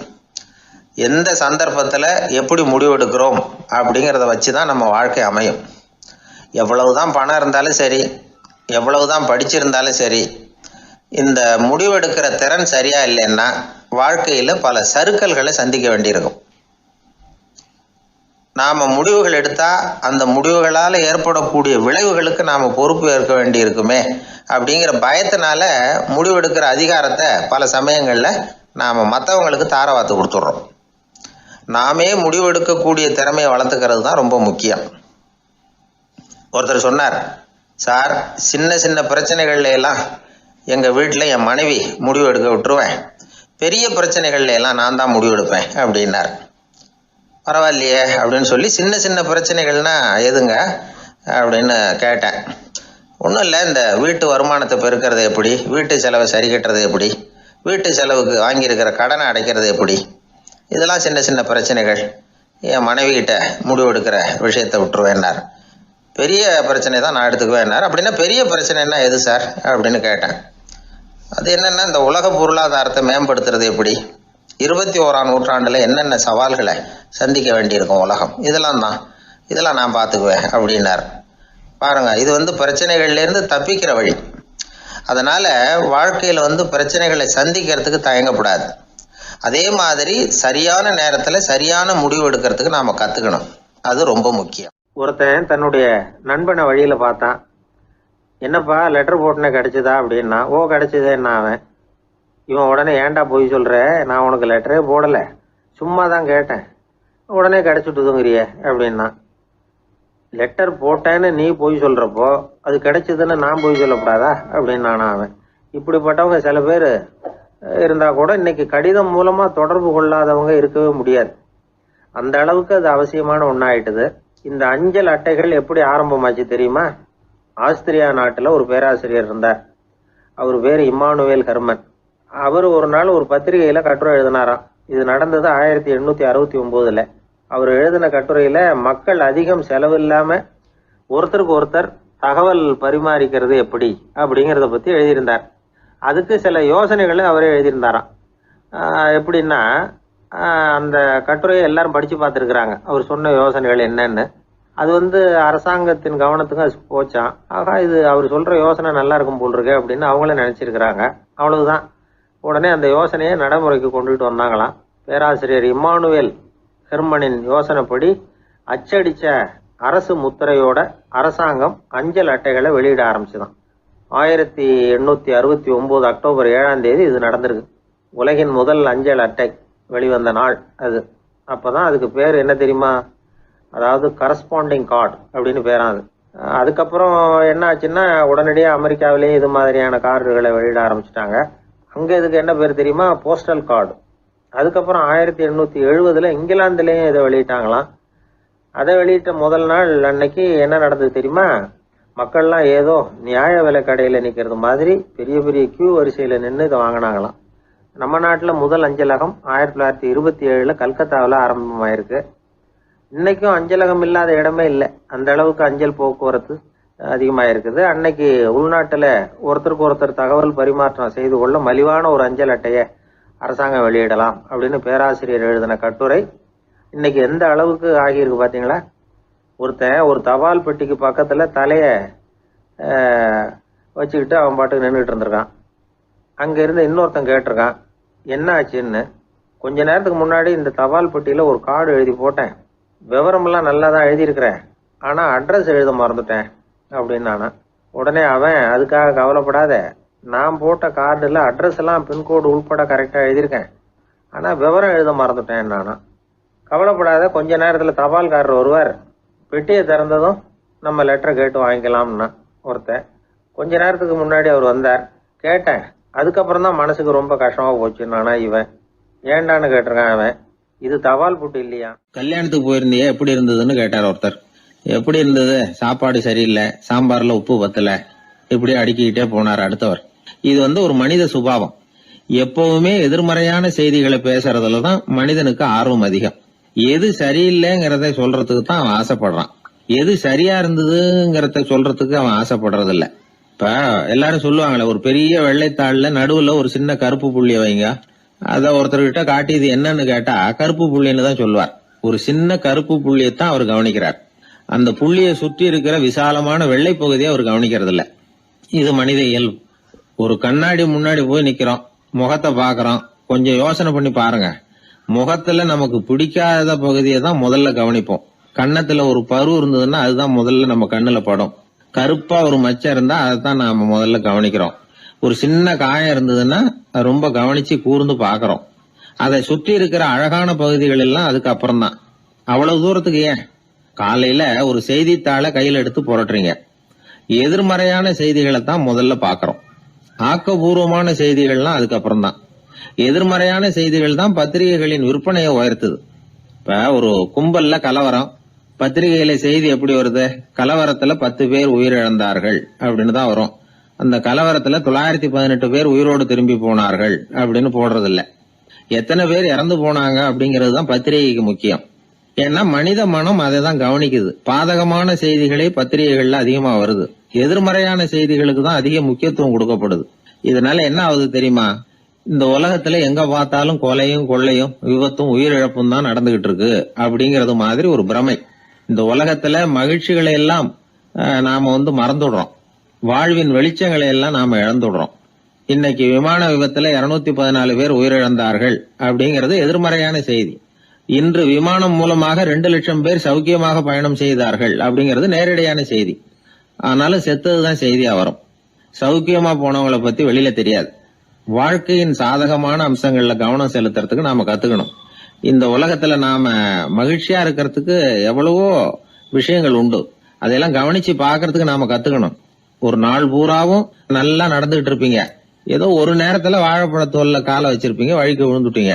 எந்த சந்தர்ப்பத்தில் எப்படி முடிவெடுக்கிறோம் அப்படிங்கிறத வச்சு தான் நம்ம வாழ்க்கை அமையும். எவ்வளவு தான் பணம் இருந்தாலும் சரி, எவ்வளவு தான் படிச்சிருந்தாலும் சரி, இந்த முடிவெடுக்கிற திறன் சரியா இல்லைன்னா வாழ்க்கையில் பல சறுக்கல்களை சந்திக்க வேண்டியிருக்கும். நாம் முடிவுகள் எடுத்தால் அந்த முடிவுகளால் ஏற்படக்கூடிய விளைவுகளுக்கு நாம் பொறுப்பு ஏற்க வேண்டியிருக்குமே அப்படிங்கிற பயத்தினால முடிவெடுக்கிற அதிகாரத்தை பல சமயங்களில் நாம் மற்றவங்களுக்கு தாரவாத்து கொடுத்துட்றோம். நாமே முடிவெடுக்கக்கூடிய திறமையை வளர்த்துக்கிறது தான் ரொம்ப முக்கியம். ஒருத்தர் சொன்னார், சார், சின்ன சின்ன பிரச்சனைகள்ல எல்லாம் எங்கள் வீட்டில் என் மனைவி முடிவு எடுக்க விட்டுருவேன், பெரிய பிரச்சனைகள்ல எல்லாம் நான் தான் முடிவெடுப்பேன் அப்படின்னார். பரவாயில்லையே அப்படின்னு சொல்லி, சின்ன சின்ன பிரச்சனைகள்னா எதுங்க அப்படின்னு கேட்டேன். ஒன்றும் இல்லை, இந்த வீட்டு வருமானத்தை பெருக்கிறது எப்படி, வீட்டு செலவை சரி கட்டுறது எப்படி, வீட்டு செலவுக்கு வாங்கியிருக்கிற கடனை அடைக்கிறது எப்படி, இதெல்லாம் சின்ன சின்ன பிரச்சனைகள், என் மனைவி கிட்ட முடிவெடுக்கிற விஷயத்தை விட்டுருவேன்னார். பெரிய பிரச்சனை தான் நான் எடுத்துக்குவேன்னார். அப்படின்னா பெரிய பிரச்சனைன்னா எது சார் அப்படின்னு கேட்டேன். அது என்னென்னா, இந்த உலக பொருளாதாரத்தை மேம்படுத்துறது எப்படி, 21ஆம் நூற்றாண்டில் என்னென்ன சவால்களை சந்திக்க வேண்டியிருக்கும் உலகம், இதெல்லாம் நான் பார்த்துக்குவேன் அப்படின்னார். பாருங்க, இது பிரச்சனைகள்லேருந்து தப்பிக்கிற வழி. அதனால் வாழ்க்கையில் பிரச்சனைகளை சந்திக்கிறதுக்கு தயங்கக்கூடாது. அதே மாதிரி சரியான நேரத்தில் சரியான முடிவு எடுக்கிறதுக்கு நாம் கற்றுக்கணும். அது ரொம்ப முக்கியம். ஒருத்தன் தன்னுடைய நண்பனை வழியில் பார்த்தான். என்னப்பா லெட்டர் போட்டுனே கிடச்சிதா அப்படின்னா. ஓ, கிடச்சிதேன்னா அவன். இவன் உடனே, ஏன்டா போய் சொல்கிற, நான் உனக்கு லெட்டரே போடலை, சும்மா தான் கேட்டேன், உடனே கிடச்சிட்டுதுங்கிறிய அப்படின்னா. லெட்டர் போட்டேன்னு நீ போய் சொல்கிறப்போ அது கிடைச்சதுன்னு நான் போய் சொல்லக்கூடாதா அப்படின்னானா அவன். இப்படிப்பட்டவங்க சில பேர் இருந்தால் கூட இன்னைக்கு கடிதம் மூலமாக தொடர்பு கொள்ளாதவங்க இருக்கவே முடியாது. அந்த அளவுக்கு அது அவசியமான ஒன்றாயிட்டுது. இந்த அஞ்சல் அட்டைகள் எப்படி ஆரம்பமாச்சு தெரியுமா? ஆஸ்திரியா நாட்டில் ஒரு பேராசிரியர் இருந்தார். அவர் பேர் இம்மானுவேல் ஹெர்மன். அவர் ஒரு நாள் ஒரு பத்திரிகையில் கட்டுரை எழுதினாராம். இது நடந்தது 1869. அவர் எழுதின கட்டுரையில் மக்கள் அதிகம் செலவு இல்லாமல் ஒருத்தருக்கு ஒருத்தர் தகவல் பரிமாறிக்கிறது எப்படி அப்படிங்கிறத பற்றி எழுதியிருந்தார். அதுக்கு சில யோசனைகளை அவரே எழுதியிருந்தாராம். எப்படின்னா, அந்த கட்டுரையை எல்லாரும் படித்து பார்த்துருக்குறாங்க, அவர் சொன்ன யோசனைகள் என்னன்னு. அது அரசாங்கத்தின் கவனத்துக்கு அது போச்சான். ஆகா, இது அவர் சொல்கிற யோசனை நல்லா இருக்கும் போல் இருக்கு அப்படின்னு அவங்களே நினச்சிருக்கிறாங்க. அவ்வளவுதான். உடனே அந்த யோசனையை நடைமுறைக்கு கொண்டுகிட்டு வந்தாங்களாம். பேராசிரியர் இம்மானுவேல் ஹெர்மனின் யோசனைப்படி அச்சடித்த அரசு முத்திரையோட அரசாங்கம் அஞ்சல் அட்டைகளை வெளியிட ஆரம்பிச்சுதான். 1869 அக்டோபர் 7ஆம் தேதி இது நடந்திருக்கு. உலகின் முதல் அஞ்சல் அட்டை வெளிவந்த நாள் அது. அப்போதான் அதுக்கு பேர் என்ன தெரியுமா? அதாவது கரஸ்பாண்டிங் கார்டு அப்படின்னு பேராது. அதுக்கப்புறம் என்ன ஆச்சுன்னா, உடனடியாக அமெரிக்காவிலேயே இது மாதிரியான கார்டுகளை வெளியிட ஆரம்பிச்சிட்டாங்க. அங்கே இதுக்கு என்ன பேர் தெரியுமா? Postal card. அதுக்கப்புறம் 1870 இங்கிலாந்துலேயும் இதை வெளியிட்டாங்களாம். அதை வெளியிட்ட முதல் நாள் அன்னைக்கு என்ன நடந்தது தெரியுமா? மக்கள்லாம் ஏதோ நியாய விலை கடையில் நிற்கிறது மாதிரி பெரிய பெரிய கியூ வரிசையில் நின்று இதை வாங்கினாங்களாம். நம்ம நாட்டில் முதல் அஞ்சலகம் 1927 கல்கத்தாவில் ஆரம்பமாயிருக்கு. இன்னைக்கும் அஞ்சலகம் இல்லாத இடமே இல்லை. அந்த அளவுக்கு அஞ்சல் போக்குவரத்து அதிகமாக இருக்குது. அன்னைக்கு உள்நாட்டில் ஒருத்தருக்கு ஒருத்தர் தகவல் பரிமாற்றம் செய்து கொள்ள மலிவான ஒரு அஞ்சல் அட்டையை அரசாங்கம் வெளியிடலாம் அப்படின்னு பேராசிரியர் எழுதின கட்டுரை இன்னைக்கு எந்த அளவுக்கு ஆகியிருக்கு பார்த்தீங்களா? ஒருத்தன் ஒரு தபால் பெட்டிக்கு பக்கத்தில் தலையை வச்சுக்கிட்டு அவன் பாட்டுக்கு நின்றுட்டு இருந்திருக்கான். அங்கே இருந்து இன்னொருத்தன் கேட்டிருக்கான், என்ன ஆச்சுன்னு. கொஞ்ச நேரத்துக்கு முன்னாடி இந்த தபால் பெட்டியில் ஒரு கார்டு எழுதி போட்டேன், விவரமெல்லாம் நல்லா தான் எழுதியிருக்கிறேன், ஆனால் அட்ரஸ் எழுத மறந்துட்டேன் அப்படின்னு நானா. உடனே அவன், அதுக்காக கவலைப்படாத, நான் போட்ட கார்டில் அட்ரஸ் எல்லாம் பின்கோடு உள்பட கரெக்டாக எழுதியிருக்கேன், ஆனால் விவரம் எழுத மறந்துட்டேன் நானா. கவலைப்படாத, கொஞ்ச நேரத்தில் தபால்காரர் வருவார், பெட்டியை திறந்ததும் நம்ம லெட்டரை கேட்டு வாங்கிக்கலாம்னா ஒருத்தன். கொஞ்ச நேரத்துக்கு முன்னாடி அவர் வந்தார், கேட்டேன், அதுக்கப்புறம் தான் மனசுக்கு ரொம்ப கஷ்டமாக போச்சு நானா. இவன் ஏண்டான்னு கேட்டிருக்கான். அவன், இது தபால் புட்டு இல்லையா? கல்யாணத்துக்கு போயிருந்தியே, எப்படி இருந்ததுன்னு கேட்டார் ஒருத்தர். எப்படி இருந்தது? சாப்பாடு சரியில்லை, சாம்பார்ல உப்பு பத்தல, இப்படி அடுக்கிக்கிட்டே போனார் அடுத்தவர். இது ஒரு மனித சுபாவம். எப்பவுமே எதிர்மறையான செய்திகளை பேசுறதுல தான் மனிதனுக்கு ஆர்வம் அதிகம். எது சரியில்லைங்கிறத சொல்றதுக்கு தான் அவன் ஆசைப்படுறான். எது சரியா இருந்ததுங்கிறத சொல்றதுக்கு அவன் ஆசைப்படுறது இல்ல. இப்ப எல்லாரும் சொல்லுவாங்களே, ஒரு பெரிய வெள்ளைத்தாள்ல நடுவுல ஒரு சின்ன கருப்பு புள்ளிய வைங்க, அத ஒருத்தர்கிட்ட காட்டி இது என்னன்னு கேட்டா கருப்பு புள்ளின்னு தான் சொல்லுவார். ஒரு சின்ன கருப்பு புள்ளியத்தான் அவர் கவனிக்கிறார். அந்த புள்ளியை சுற்றி இருக்கிற விசாலமான வெள்ளை பகுதியை அவர் கவனிக்கிறது இல்ல. இது மனித இயல்பு. ஒரு கண்ணாடி முன்னாடி போய் நிக்கிறோம், முகத்தை பாக்குறோம், கொஞ்சம் யோசனை பண்ணி பாருங்க. முகத்துல நமக்கு பிடிக்காத பகுதியை தான் முதல்ல கவனிப்போம். கன்னத்துல ஒரு பரு இருந்ததுன்னா அதுதான் முதல்ல நம்ம கண்ணுல படும். கருப்பா ஒரு மச்சம் இருந்தா அதைத்தான் நாம முதல்ல கவனிக்கிறோம். ஒரு சின்ன காயம் இருந்ததுன்னா ரொம்ப கவனிச்சு கூர்ந்து பாக்குறோம். அதை சுற்றி இருக்கிற அழகான பகுதிகள் எல்லாம் அதுக்கு அப்புறம் தான். அவ்வளவு தூரத்துக்கு ஏன்? காலையில ஒரு செய்தித்தாளை கையில எடுத்து புரட்டுறீங்க, எதிர்மறையான செய்திகளை தான் முதல்ல பாக்குறோம். ஆக்கப்பூர்வமான செய்திகள்லாம் அதுக்கப்புறம் தான். எதிர்மறையான செய்திகள் தான் பத்திரிகைகளின் விற்பனையை உயர்த்துது. இப்ப ஒரு கும்பல்ல கலவரம், பத்திரிகையில செய்தி எப்படி வருது? கலவரத்துல 10 பேர் உயிரிழந்தார்கள் அப்படின்னு தான் வரும். அந்த கலவரத்துல 918 பேர் உயிரோடு திரும்பி போனார்கள் அப்படின்னு போடுறது இல்ல. எத்தனை பேர் இறந்து போனாங்க அப்படிங்கிறது தான் பத்திரிகைக்கு முக்கியம். ஏன்னா மனித மனம் அதை தான் கவனிக்குது. பாதகமான செய்திகளே பத்திரிகைகள்ல அதிகமா வருது, எதிர்மறையான செய்திகளுக்கு தான் அதிக முக்கியத்துவம் கொடுக்கப்படுது. இதனால என்ன ஆகுது தெரியுமா? இந்த உலகத்துல எங்க பார்த்தாலும் கொலையும் கொள்ளையும் விபத்தும் உயிரிழப்பும் தான் நடந்துகிட்டு இருக்கு அப்படிங்கறது மாதிரி ஒரு பிரமை. இந்த உலகத்துல மகிழ்ச்சிகளை எல்லாம் நாம மறந்துடுறோம். வாழ்வின் வெளிச்சங்களை எல்லாம் நாம இழந்துடுறோம். இன்னைக்கு விமான விபத்துல 214 பேர் உயிரிழந்தார்கள் அப்படிங்கிறது எதிர்மறையான செய்தி. இன்று விமானம் மூலமாக 2 லட்சம் பேர் சௌக்கியமாக பயணம் செய்தார்கள் அப்படிங்கிறது நேரடியான செய்தி. ஆனாலும் செத்ததுதான் செய்தியா வரும். சௌக்கியமா போனவங்களை பத்தி வெளியில தெரியாது. வாழ்க்கையின் சாதகமான அம்சங்கள்ல கவனம் செலுத்துறதுக்கு நாம கத்துக்கணும். இந்த உலகத்துல நாம மகிழ்ச்சியா இருக்கிறதுக்கு எவ்வளவோ விஷயங்கள் உண்டு. அதெல்லாம் கவனிச்சு பாக்குறதுக்கு நாம கத்துக்கணும். ஒரு நாள் பூராவும் நல்லா நடந்துகிட்டு இருப்பீங்க, ஏதோ ஒரு நேரத்துல வாழைப்பழத்தோல்ல காலை வச்சிருப்பீங்க, வழிக்கு விழுந்துட்டீங்க.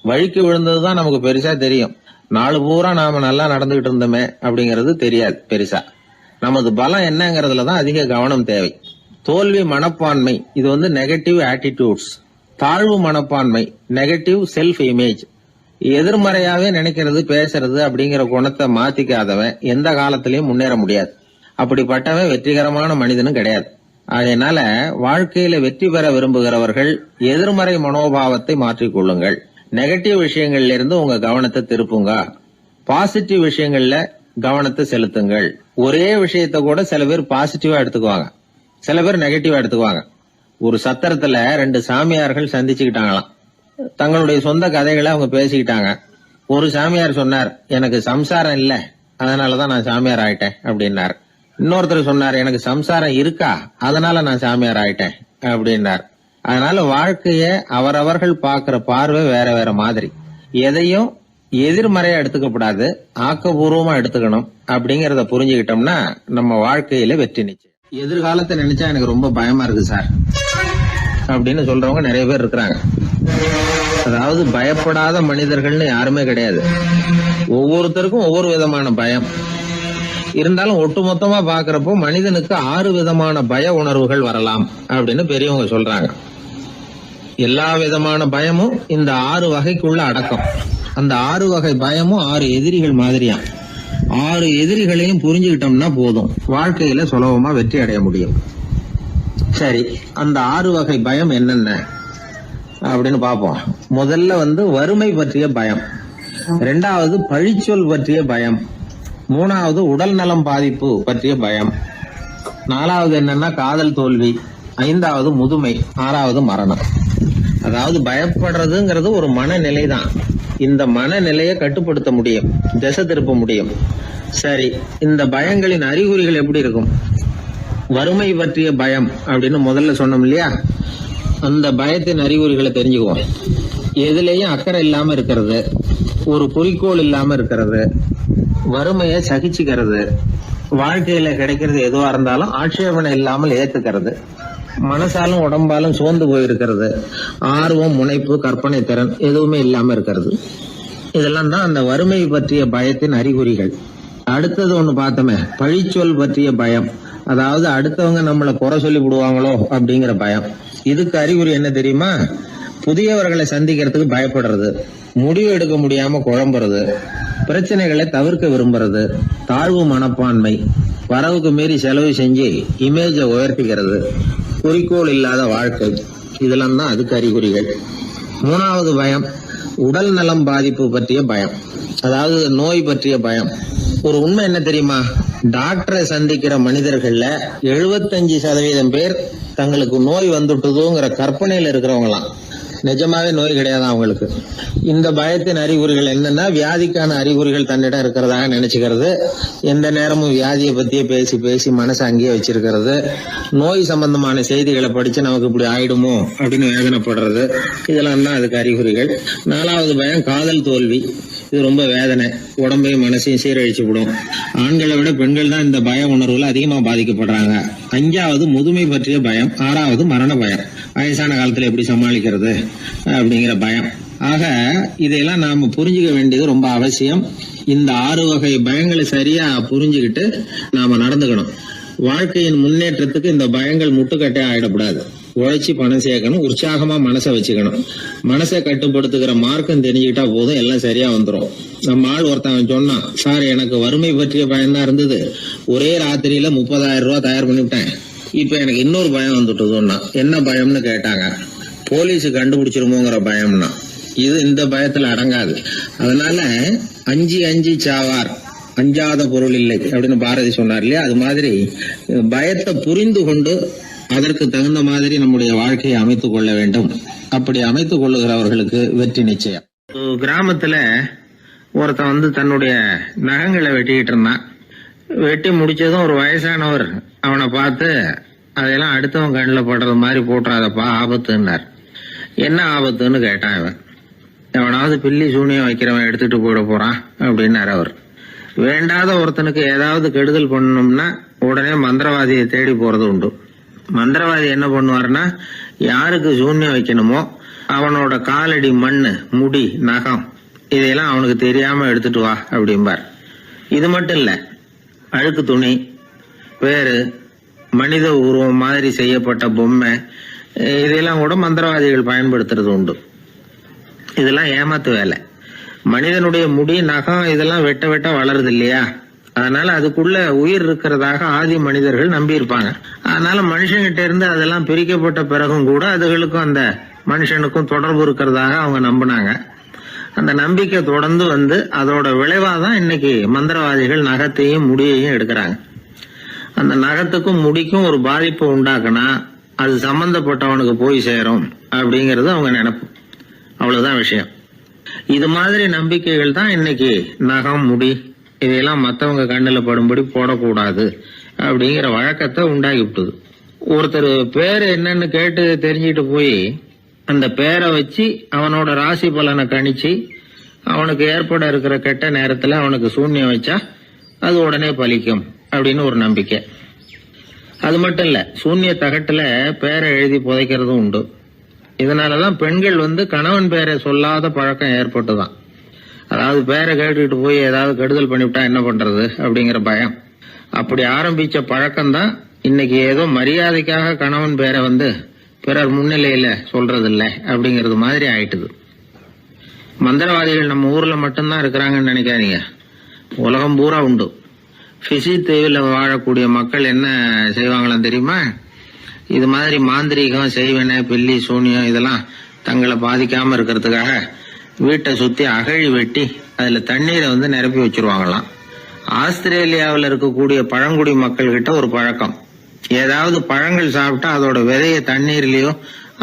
வழிக்கு விழுந்ததுதான் நமக்கு பெருசா தெரியும். நாலு பூரா நாம நல்லா நடந்துகிட்டு இருந்தோமே அப்படிங்கிறது தெரியாது பெருசா. நமது பலம் என்னங்கிறதுலதான் அதிக கவனம் தேவை. தோல்வி மனப்பான்மை, இது நெகட்டிவ் ஆட்டிடியூட்ஸ். தாழ்வு மனப்பான்மை, நெகட்டிவ் செல்ஃப் இமேஜ். எதிர்மறையாவே நினைக்கிறது பேசுறது அப்படிங்கிற குணத்தை மாத்திக்காதவன் எந்த காலத்திலயும் முன்னேற முடியாது. அப்படிப்பட்டவன் வெற்றிகரமான மனிதனும் கிடையாது. அதனால வாழ்க்கையில வெற்றி பெற விரும்புகிறவர்கள் எதிர்மறை மனோபாவத்தை மாற்றிக்கொள்ளுங்கள். நெகட்டிவ் விஷயங்கள்ல இருந்து உங்க கவனத்தை திருப்புங்க. பாசிட்டிவ் விஷயங்கள்ல கவனத்தை செலுத்துங்கள். ஒரே விஷயத்த கூட சில பேர் பாசிட்டிவா எடுத்துக்குவாங்க, சில பேர் நெகட்டிவா எடுத்துக்குவாங்க. ஒரு சத்திரத்துல 2 சாமியார்கள் சந்திச்சுக்கிட்டாங்களாம். தங்களுடைய சொந்த கதைகளை அவங்க பேசிக்கிட்டாங்க. ஒரு சாமியார் சொன்னார், எனக்கு சம்சாரம் இல்ல, அதனாலதான் நான் சாமியார் ஆயிட்டேன் அப்படின்னார். இன்னொருத்தர் சொன்னார், எனக்கு சம்சாரம் இருக்கா, அதனால நான் சாமியார் ஆயிட்டேன் அப்படின்னார். அதனால வாழ்க்கைய அவரவர்கள் பாக்குற பார்வை வேற வேற மாதிரி. எதையும் எதிர்மறையா எடுத்துக்கப்படாது, ஆக்கப்பூர்வமா எடுத்துக்கணும். அப்படிங்கறத புரிஞ்சுக்கிட்டோம்னா நம்ம வாழ்க்கையில வெற்றி நிச்சயம். எதிர்காலத்தை நினைச்சா எனக்கு ரொம்ப பயமா இருக்கு சார் அப்படின்னு சொல்றவங்க நிறைய பேர் இருக்கிறாங்க. அதாவது பயப்படாத மனிதர்கள்னு யாருமே கிடையாது. ஒவ்வொருத்தருக்கும் ஒவ்வொரு விதமான பயம் இருந்தாலும் ஒட்டுமொத்தமா பாக்குறப்போ மனிதனுக்கு 6 விதமான பய உணர்வுகள் வரலாம் அப்படின்னு பெரியவங்க சொல்றாங்க. எல்லா விதமான பயமும் இந்த 6 வகைக்குள்ள அடக்கம். அந்த 6 வகை பயமும் 6 எதிரிகள் மாதிரியா. 6 எதிரிகளையும் புரிஞ்சுக்கிட்டோம்னா போதும், வாழ்க்கையில சுலபமா வெற்றி அடைய முடியும். சரி, அந்த 6 வகை பயம் என்னென்ன அப்படின்னு பார்ப்போம். முதல்ல வறுமை பற்றிய பயம், 2வது பழிச்சொல் பற்றிய பயம், 3வது உடல் நலம் பாதிப்பு பற்றிய பயம், 4வது என்னன்னா காதல் தோல்வி, 5வது முதுமை, 6வது மரணம். அதாவது பயப்படுறதுங்கிறது ஒரு மனநிலை தான். இந்த மனநிலையை கட்டுப்படுத்த முடியும், திசை திருப்ப முடியும். சரி, இந்த பயங்களின் அறிகுறிகள் எப்படி இருக்கும்? வறுமை பற்றிய பயம் அப்படின்னு முதல்ல சொன்னோம் இல்லையா, அந்த பயத்தின் அறிகுறிகளை தெரிஞ்சுக்குவோம். எதுலேயும் அக்கறை இல்லாம இருக்கிறது, ஒரு குறிக்கோள் இல்லாம இருக்கிறது, வறுமையை சகிச்சுக்கிறது, வாழ்க்கையில கிடைக்கிறது எதுவா இருந்தாலும் ஆட்சேபனை இல்லாமல் ஏத்துக்கிறது, மனசாலும் உடம்பாலும் சோர்ந்து போயிருக்கிறது, ஆர்வம், முனைப்பு, கற்பனை திறன் எதுவுமே இல்லாம இருக்கிறது. இதெல்லாம் தான் அந்த வறுமை பற்றிய பயத்தின் அறிகுறிகள். அடுத்தது ஒண்ணு பார்த்தோமே, பழிச்சொல் பற்றிய பயம். அதாவது அடுத்தவங்க நம்மளை குறை சொல்லி விடுவாங்களோ அப்படிங்கிற பயம். இதுக்கு அறிகுறி என்ன தெரியுமா? புதியவர்களை சந்திக்கிறதுக்கு பயப்படுறது, முடிவு எடுக்க முடியாம குழம்புறது, பிரச்சனைகளை தவிர்க்க விரும்புறது, தாழ்வு மனப்பான்மை, வரவுக்கு மீறி செலவு செஞ்சு இமேஜை உயர்த்திக்கிறது, குறிக்கோள் இல்லாத வாழ்க்கை. இதெல்லாம் தான் அதுக்கு அறிகுறிகள். 3வது பயம் உடல் நலம் பாதிப்பு பற்றிய பயம், அதாவது நோய் பற்றிய பயம். ஒரு உண்மை என்ன தெரியுமா? டாக்டரை சந்திக்கிற மனிதர்கள்ல 75% பேர் தங்களுக்கு நோய் வந்துட்டுதுங்கிற கற்பனையில இருக்கிறவங்களாம். நிஜமாவே நோய் கிடையாது அவங்களுக்கு. இந்த பயத்தின் அறிகுறிகள் என்னன்னா, வியாதிக்கான அறிகுறிகள் தன்னிடம் இருக்கிறதாக நினைச்சுக்கிறது, எந்த நேரமும் வியாதியை பத்தியே பேசி பேசி மனசை அங்கேயே வச்சிருக்கிறது, நோய் சம்பந்தமான செய்திகளை படிச்சு நமக்கு இப்படி ஆயிடுமோ அப்படின்னு வேதனைப்படுறது. இதெல்லாம் தான் அதுக்கு அறிகுறிகள். 4வது பயம் காதல் தோல்வி. இது ரொம்ப வேதனை, உடம்பையும் மனசையும் சீரழிச்சு விடும். ஆண்களை விட பெண்கள் தான் இந்த பய உணர்வுல அதிகமா பாதிக்கப்படுறாங்க. 5வது முதுமை பற்றிய பயம். 6வது மரண பயம், வயசான காலத்துல எப்படி சமாளிக்கிறது அப்படிங்கிற பயம். ஆக இதையெல்லாம் நாம புரிஞ்சுக்க வேண்டியது ரொம்ப அவசியம். இந்த 6 வகை பயங்களை சரியா புரிஞ்சுக்கிட்டு நாம நடந்துக்கணும். வாழ்க்கையின் முன்னேற்றத்துக்கு இந்த பயங்கள் முட்டுக்கட்டே ஆயிடக்கூடாது. உழைச்சி பணம் சேர்க்கணும், உற்சாகமா மனசை வச்சுக்கணும். மனசை கட்டுப்படுத்துகிற மார்க்கம் தெரிஞ்சுக்கிட்டா போதும், எல்லாம் சரியா வந்துடும். நம்ம ஆள் ஒருத்தவன் சொன்னான், சார் எனக்கு வறுமை பற்றிய பயம்தான் இருந்தது, ஒரே ராத்திரியில 30,000 ரூபாய் தயார் பண்ணிவிட்டேன், இப்ப எனக்கு இன்னொரு பயம் வந்துட்டுதுன்னா. என்ன பயம்னு கேட்டாங்க. போலீஸ் கண்டுபிடிச்சிருமோங்கிற பயம்னா. இது இந்த பயத்துல அடங்காது. அதனால அஞ்சி சாவார், அஞ்சாத பொருள் இல்லை அப்படின்னு பாரதி சொன்னார் இல்லையா, அது மாதிரி பயத்தை புரிந்து கொண்டு அதற்கு தகுந்த மாதிரி நம்முடைய வாழ்க்கையை அமைத்துக் கொள்ள வேண்டும். அப்படி அமைத்துக் கொள்ளுகிறவர்களுக்கு வெற்றி நிச்சயம். கிராமத்துல ஒருத்தன் தன்னுடைய நகங்களை வெட்டிக்கிட்டு இருந்தான். வெட்டி முடிச்சதும் ஒரு வயசானவர் அவனை பார்த்து, அதெல்லாம் அடுத்தவன் கண்ணில் படுறது மாதிரி போட்டுறாதப்பா, ஆபத்துன்னார். என்ன ஆபத்துன்னு கேட்டான் இவன். எவனாவது பில்லி சூனியம் வைக்கிறவன் எடுத்துட்டு போயிட போறான் அப்படின்னாரு அவர். வேண்டாத ஒருத்தனுக்கு ஏதாவது கெடுதல் பண்ணணும்னா உடனே மந்திரவாதியை தேடி போறது உண்டு. மந்திரவாதி என்ன பண்ணுவார்னா, யாருக்கு சூன்யம் வைக்கணுமோ அவனோட காலடி மண்ணு, முடி, நகம் இதையெல்லாம் அவனுக்கு தெரியாம எடுத்துட்டு வா அப்படிம்பார். இது மட்டும் இல்ல, அழுக்கு துணி, வேறு மனித உருவம் மாதிரி செய்யப்பட்ட பொம்மை இதெல்லாம் கூட மந்திரவாதிகள் பயன்படுத்துறது உண்டு. இதெல்லாம் ஏமாத்து வேலை. மனிதனுடைய முடி, நகம் இதெல்லாம் வெட்ட வெட்ட வளருது இல்லையா, அதனால அதுக்குள்ள உயிர் இருக்கிறதாக ஆதி மனிதர்கள் நம்பி இருப்பாங்க. அதனால மனுஷங்கிட்ட இருந்து அதெல்லாம் பிரிக்கப்பட்ட பிறகும் கூட அதுகளுக்கும் அந்த மனுஷனுக்கும் தொடர்பு இருக்கிறதாக அவங்க நம்பினாங்க. அந்த நம்பிக்கை தொடர்ந்து அதோட விளைவாதான் இன்னைக்கு மந்திரவாதிகள் நகத்தையும் முடியையும் எடுக்கிறாங்க. அந்த நகத்துக்கும் முடிக்கும் ஒரு பாதிப்பு உண்டாக்குனா அது சம்பந்தப்பட்டவனுக்கு போய் சேரும் அப்படிங்கறது அவங்க நினைப்பு. அவ்வளவுதான் விஷயம். இது மாதிரி நம்பிக்கைகள் தான் இன்னைக்கு நகம், முடி இதையெல்லாம் மற்றவங்க கண்ணில் படும்படி போடக்கூடாது அப்படிங்கிற வழக்கத்தை உண்டாக்கி விட்டுது. ஒருத்தர் பேர் என்னன்னு கேட்டு தெரிஞ்சுட்டு போய் அந்த பேரை வச்சு அவனோட ராசி பலனை கணிச்சு அவனுக்கு ஏற்பட இருக்கிற கெட்ட நேரத்துல அவனுக்கு சூன்யம் வச்சா அது உடனே பலிக்கும் அப்படின்னு ஒரு நம்பிக்கை. அது மட்டும் இல்ல, சூன்ய தகட்டுல பேரை எழுதி புதைக்கிறதும் உண்டு. இதனாலதான் பெண்கள் கணவன் பேரை சொல்லாத பழக்கம் ஏற்பட்டுதான். அதாவது பேரை கேட்டுக்கிட்டு போய் ஏதாவது கெடுதல் பண்ணிவிட்டா என்ன பண்றது அப்படிங்கிற பயம். அப்படி ஆரம்பிச்ச பழக்கம்தான் இன்னைக்கு ஏதோ மரியாதைக்காக கணவன் பேரை பிறர் முன்னிலையில சொல்றது இல்லை அப்படிங்கிறது மாதிரி ஆயிட்டுது. மந்திரவாதிகள் நம்ம ஊர்ல மட்டும்தான் இருக்கிறாங்கன்னு நினைக்காதீங்க, உலகம் பூரா உண்டு. பிசி தீவில் வாழக்கூடிய மக்கள் என்ன செய்வாங்களாம் தெரியுமா? இது மாதிரி மாந்திரீகம், செய்வன, பில்லி, சூனியம் இதெல்லாம் தங்களை பாதிக்காம இருக்கிறதுக்காக வீட்டை சுத்தி அகழி வெட்டி அதுல தண்ணீரை நிரப்பி வச்சிருவாங்களாம். ஆஸ்திரேலியாவில் இருக்கக்கூடிய பழங்குடி மக்கள் கிட்ட ஒரு பழக்கம், ஏதாவது பழங்கள் சாப்பிட்டா அதோட விதைய தண்ணீர்லயோ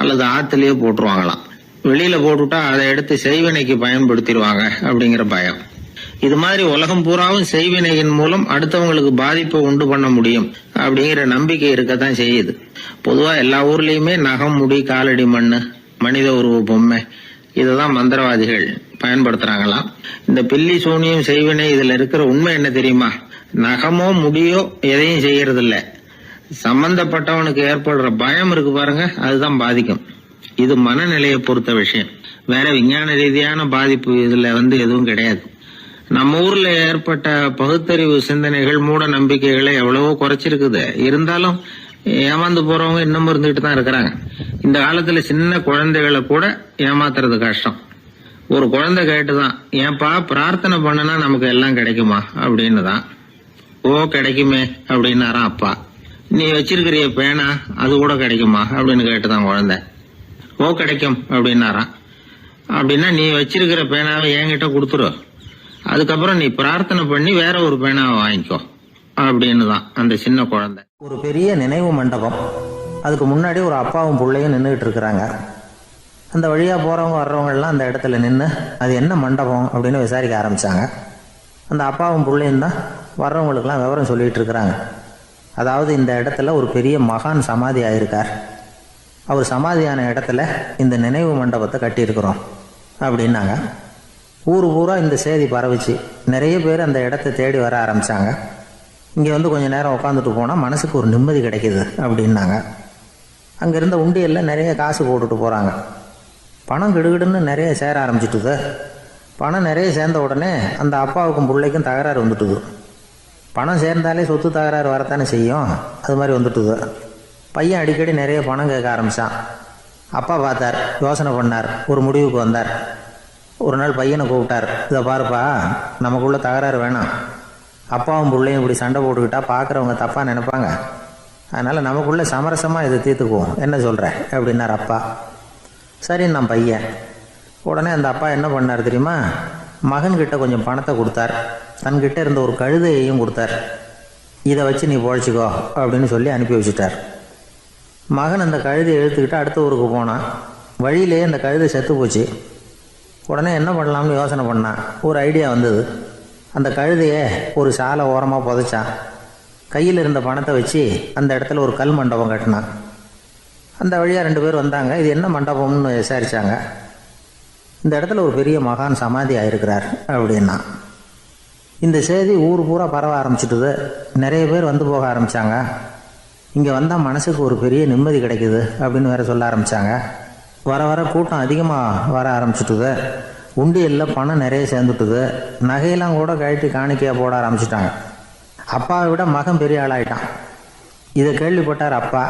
அல்லது ஆத்துலயோ போட்டுருவாங்களாம். வெளியில போட்டுட்டா அதை எடுத்து செய்வினைக்கு பயன்படுத்திடுவாங்க அப்படிங்கிற பயம். இது மாதிரி உலகம் பூராவும் செய்வினையின் மூலம் அடுத்தவங்களுக்கு பாதிப்பை உண்டு பண்ண முடியும் அப்படிங்கிற நம்பிக்கை இருக்கத்தான் செய்யுது. பொதுவா எல்லா ஊர்லயுமே நகம், முடி, காலடி மண்ணு, மனித உருவ பொம்மை இததான் மந்திரவாதிகள் பயன்படுத்துறாங்களாம். இந்த பில்லி, சூனியம், செய்வினை இதுல இருக்கிற உண்மை என்ன தெரியுமா? நகமோ முடியோ எதையும் செய்யறது இல்ல, சம்பந்தப்பட்டவனுக்கு ஏற்படுற பயம் இருக்கு பாருங்க, அதுதான் பாதிக்கும். இது மனநிலையை பொறுத்த விஷயம், வேற விஞ்ஞான ரீதியான பாதிப்பு இதுல எதுவும் கிடையாது. நம்ம ஊர்ல ஏற்பட்ட பகுத்தறிவு சிந்தனைகள், மூட நம்பிக்கைகளை எவ்வளவோ குறைச்சிருக்குது. இருந்தாலும் ஏமாந்து போறவங்க இன்னும் இருந்துகிட்டு தான் இருக்கிறாங்க. இந்த காலத்துல சின்ன குழந்தைகளை கூட ஏமாத்துறது கஷ்டம். ஒரு குழந்தை கேட்டுதான், ஏன்பா பிரார்த்தனை பண்ணனா நமக்கு எல்லாம் கிடைக்குமா அப்படின்னு தான். ஓ கிடைக்குமே அப்படின்னாராம் அப்பா. நீ வச்சிருக்கிறிய பேனா அது கூட கிடைக்குமா அப்படின்னு கேட்டுதான் குழந்தை. ஓ கிடைக்கும் அப்படின்னாராம். அப்படின்னா நீ வச்சிருக்கிற பேனாவை என்கிட்ட கொடுத்துரு, அதுக்கப்புறம் நீ பிரார்த்தனை பண்ணி வேற ஒரு பேனாவை வாங்கிக்கோ அப்படின்னு தான் அந்த சின்ன குழந்தை. ஒரு பெரிய நினைவு மண்டபம், அதுக்கு முன்னாடி ஒரு அப்பாவும் பிள்ளையும் நின்றுகிட்டு இருக்கிறாங்க. அந்த வழியாக போகிறவங்க வர்றவங்கெல்லாம் அந்த இடத்துல நின்று அது என்ன மண்டபம் அப்படின்னு விசாரிக்க ஆரம்பித்தாங்க. அந்த அப்பாவும் பிள்ளையும் தான் வர்றவங்களுக்கெல்லாம் விவரம் சொல்லிகிட்டு இருக்கிறாங்க. அதாவது இந்த இடத்துல ஒரு பெரிய மகான் சமாதி ஆயிருக்கார், அவர் சமாதியான இடத்துல இந்த நினைவு மண்டபத்தை கட்டியிருக்கிறோம் அப்படின்னாங்க. ஊர் பூரா இந்த செய்தி பரவிச்சு. நிறைய பேர் அந்த இடத்த தேடி வர ஆரம்பித்தாங்க. இங்கே கொஞ்ச நேரம் உட்காந்துட்டு போனால் மனசுக்கு ஒரு நிம்மதி கிடைக்கிது அப்படின்னாங்க. அங்கே இருந்த உண்டியலில் நிறைய காசு போட்டுட்டு போகிறாங்க. பணம் கிடுகிடுன்னு நிறைய சேர ஆரம்பிச்சிட்டுது. பணம் நிறைய சேர்ந்த உடனே அந்த அப்பாவுக்கும் பிள்ளைக்கும் தகராறு வந்துட்டுது. பணம் சேர்ந்தாலே சொத்து தகராறு வரத்தானே செய்யும், அது மாதிரி வந்துட்டுது. பையன் அடிக்கடி நிறைய பணம் கேட்க ஆரம்பித்தான். அப்பா பார்த்தார், யோசனை பண்ணார், ஒரு முடிவுக்கு வந்தார். ஒரு நாள் பையனை கூப்பிட்டார், இதை பாருப்பா, நமக்குள்ள தகராறு வேணாம், அப்பாவும் பிள்ளையும் இப்படி சண்டை போட்டுக்கிட்டா பார்க்குறவங்க தப்பாக நினைப்பாங்க, அதனால் நமக்குள்ளே சமரசமாக இதை தீர்த்துக்குவோம், என்ன சொல்கிற அப்படின்னார் அப்பா. சரின்னு நான் பையன். உடனே அந்த அப்பா என்ன பண்ணார் தெரியுமா? மகன்கிட்ட கொஞ்சம் பணத்தை கொடுத்தார், தன்கிட்ட இருந்த ஒரு கழுதையையும் கொடுத்தார். இதை வச்சு நீ பொழைச்சிக்கோ அப்படின்னு சொல்லி அனுப்பி வச்சுட்டார். மகன் அந்த கழுதையை இழுத்துக்கிட்டு அடுத்த ஊருக்கு போனான். வழியிலே அந்த கழுதை செத்து போச்சு. உடனே என்ன பண்ணலாம்னு யோசனை பண்ணான். ஒரு ஐடியா வந்தது. அந்த கழுதையை ஒரு சாலை ஓரமாக புதைச்சான். கையில் இருந்த பணத்தை வச்சு அந்த இடத்துல ஒரு கல் மண்டபம் கட்டினான். அந்த வழியாக 2 பேர் வந்தாங்க. இது என்ன மண்டபம்னு விசாரித்தாங்க. இந்த இடத்துல ஒரு பெரிய மகான் சமாதி ஆயிருக்கிறார் அப்படின்னா. இந்த செய்தி ஊர் பூரா பரவ ஆரம்பிச்சிட்டுது. நிறைய பேர் வந்து போக ஆரம்பித்தாங்க. இங்கே வந்தால் மனசுக்கு ஒரு பெரிய நிம்மதி கிடைக்குது அப்படின்னு வேற சொல்ல ஆரம்பித்தாங்க. வர வர கூட்டம் அதிகமாக வர ஆரம்பிச்சுட்டுது. உண்டியலில் பணம் நிறைய சேர்ந்துட்டுது. நகையெல்லாம் கூட கழட்டி காணிக்கையாக போட ஆரம்பிச்சிட்டாங்க. அப்பாவை விட மகன் பெரிய ஆளாயிட்டான். இதை கேள்விப்பட்டார் அப்பா.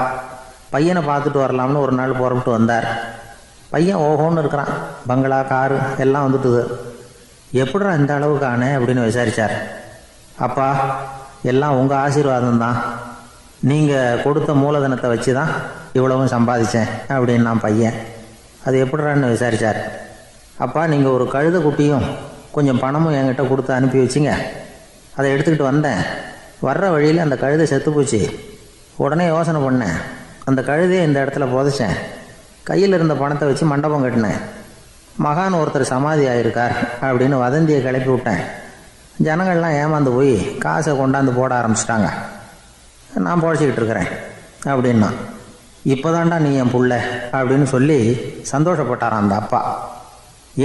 பையனை பார்த்துட்டு வரலாம்னு ஒரு நாள் புறப்பட்டு வந்தார். பையன் ஓஹோன்னு இருக்கிறான். பங்களா, காரு எல்லாம் வந்துட்டுது. எப்படிடா இந்த அளவுக்கு ஆனே அப்படின்னு விசாரித்தார். அப்பா, எல்லாம் உங்கள் ஆசீர்வாதம் தான், நீங்கள் கொடுத்த மூலதனத்தை வச்சு தான் இவ்வளவும் சம்பாதிச்சேன் அப்படின்னு நான் பையன். அது எப்படிறான்னு விசாரித்தார். அப்பா, நீங்கள் ஒரு கழுதை குட்டியும் கொஞ்சம் பணமும் என்கிட்ட கொடுத்து அனுப்பி வச்சிங்க, அதை எடுத்துக்கிட்டு வந்தேன். வர்ற வழியில் அந்த கழுதை செத்து போச்சு. உடனே யோசனை பண்ணேன், அந்த கழுதையை இந்த இடத்துல புதைச்சேன். கையில் இருந்த பணத்தை வச்சு மண்டபம் கட்டினேன். மகான் ஒருத்தர் சமாதி ஆயிருக்கார் அப்படின்னு வதந்தியை கிளப்பி விட்டேன். ஜனங்கள்லாம் ஏமாந்து போய் காசை கொண்டாந்து போட ஆரம்பிச்சிட்டாங்க. நான் பொழைச்சிக்கிட்டு இருக்கிறேன் அப்படின்னா. இப்போதான்டா நீ என் புள்ள அப்படின்னு சொல்லி சந்தோஷப்பட்டாரான் அந்த அப்பா.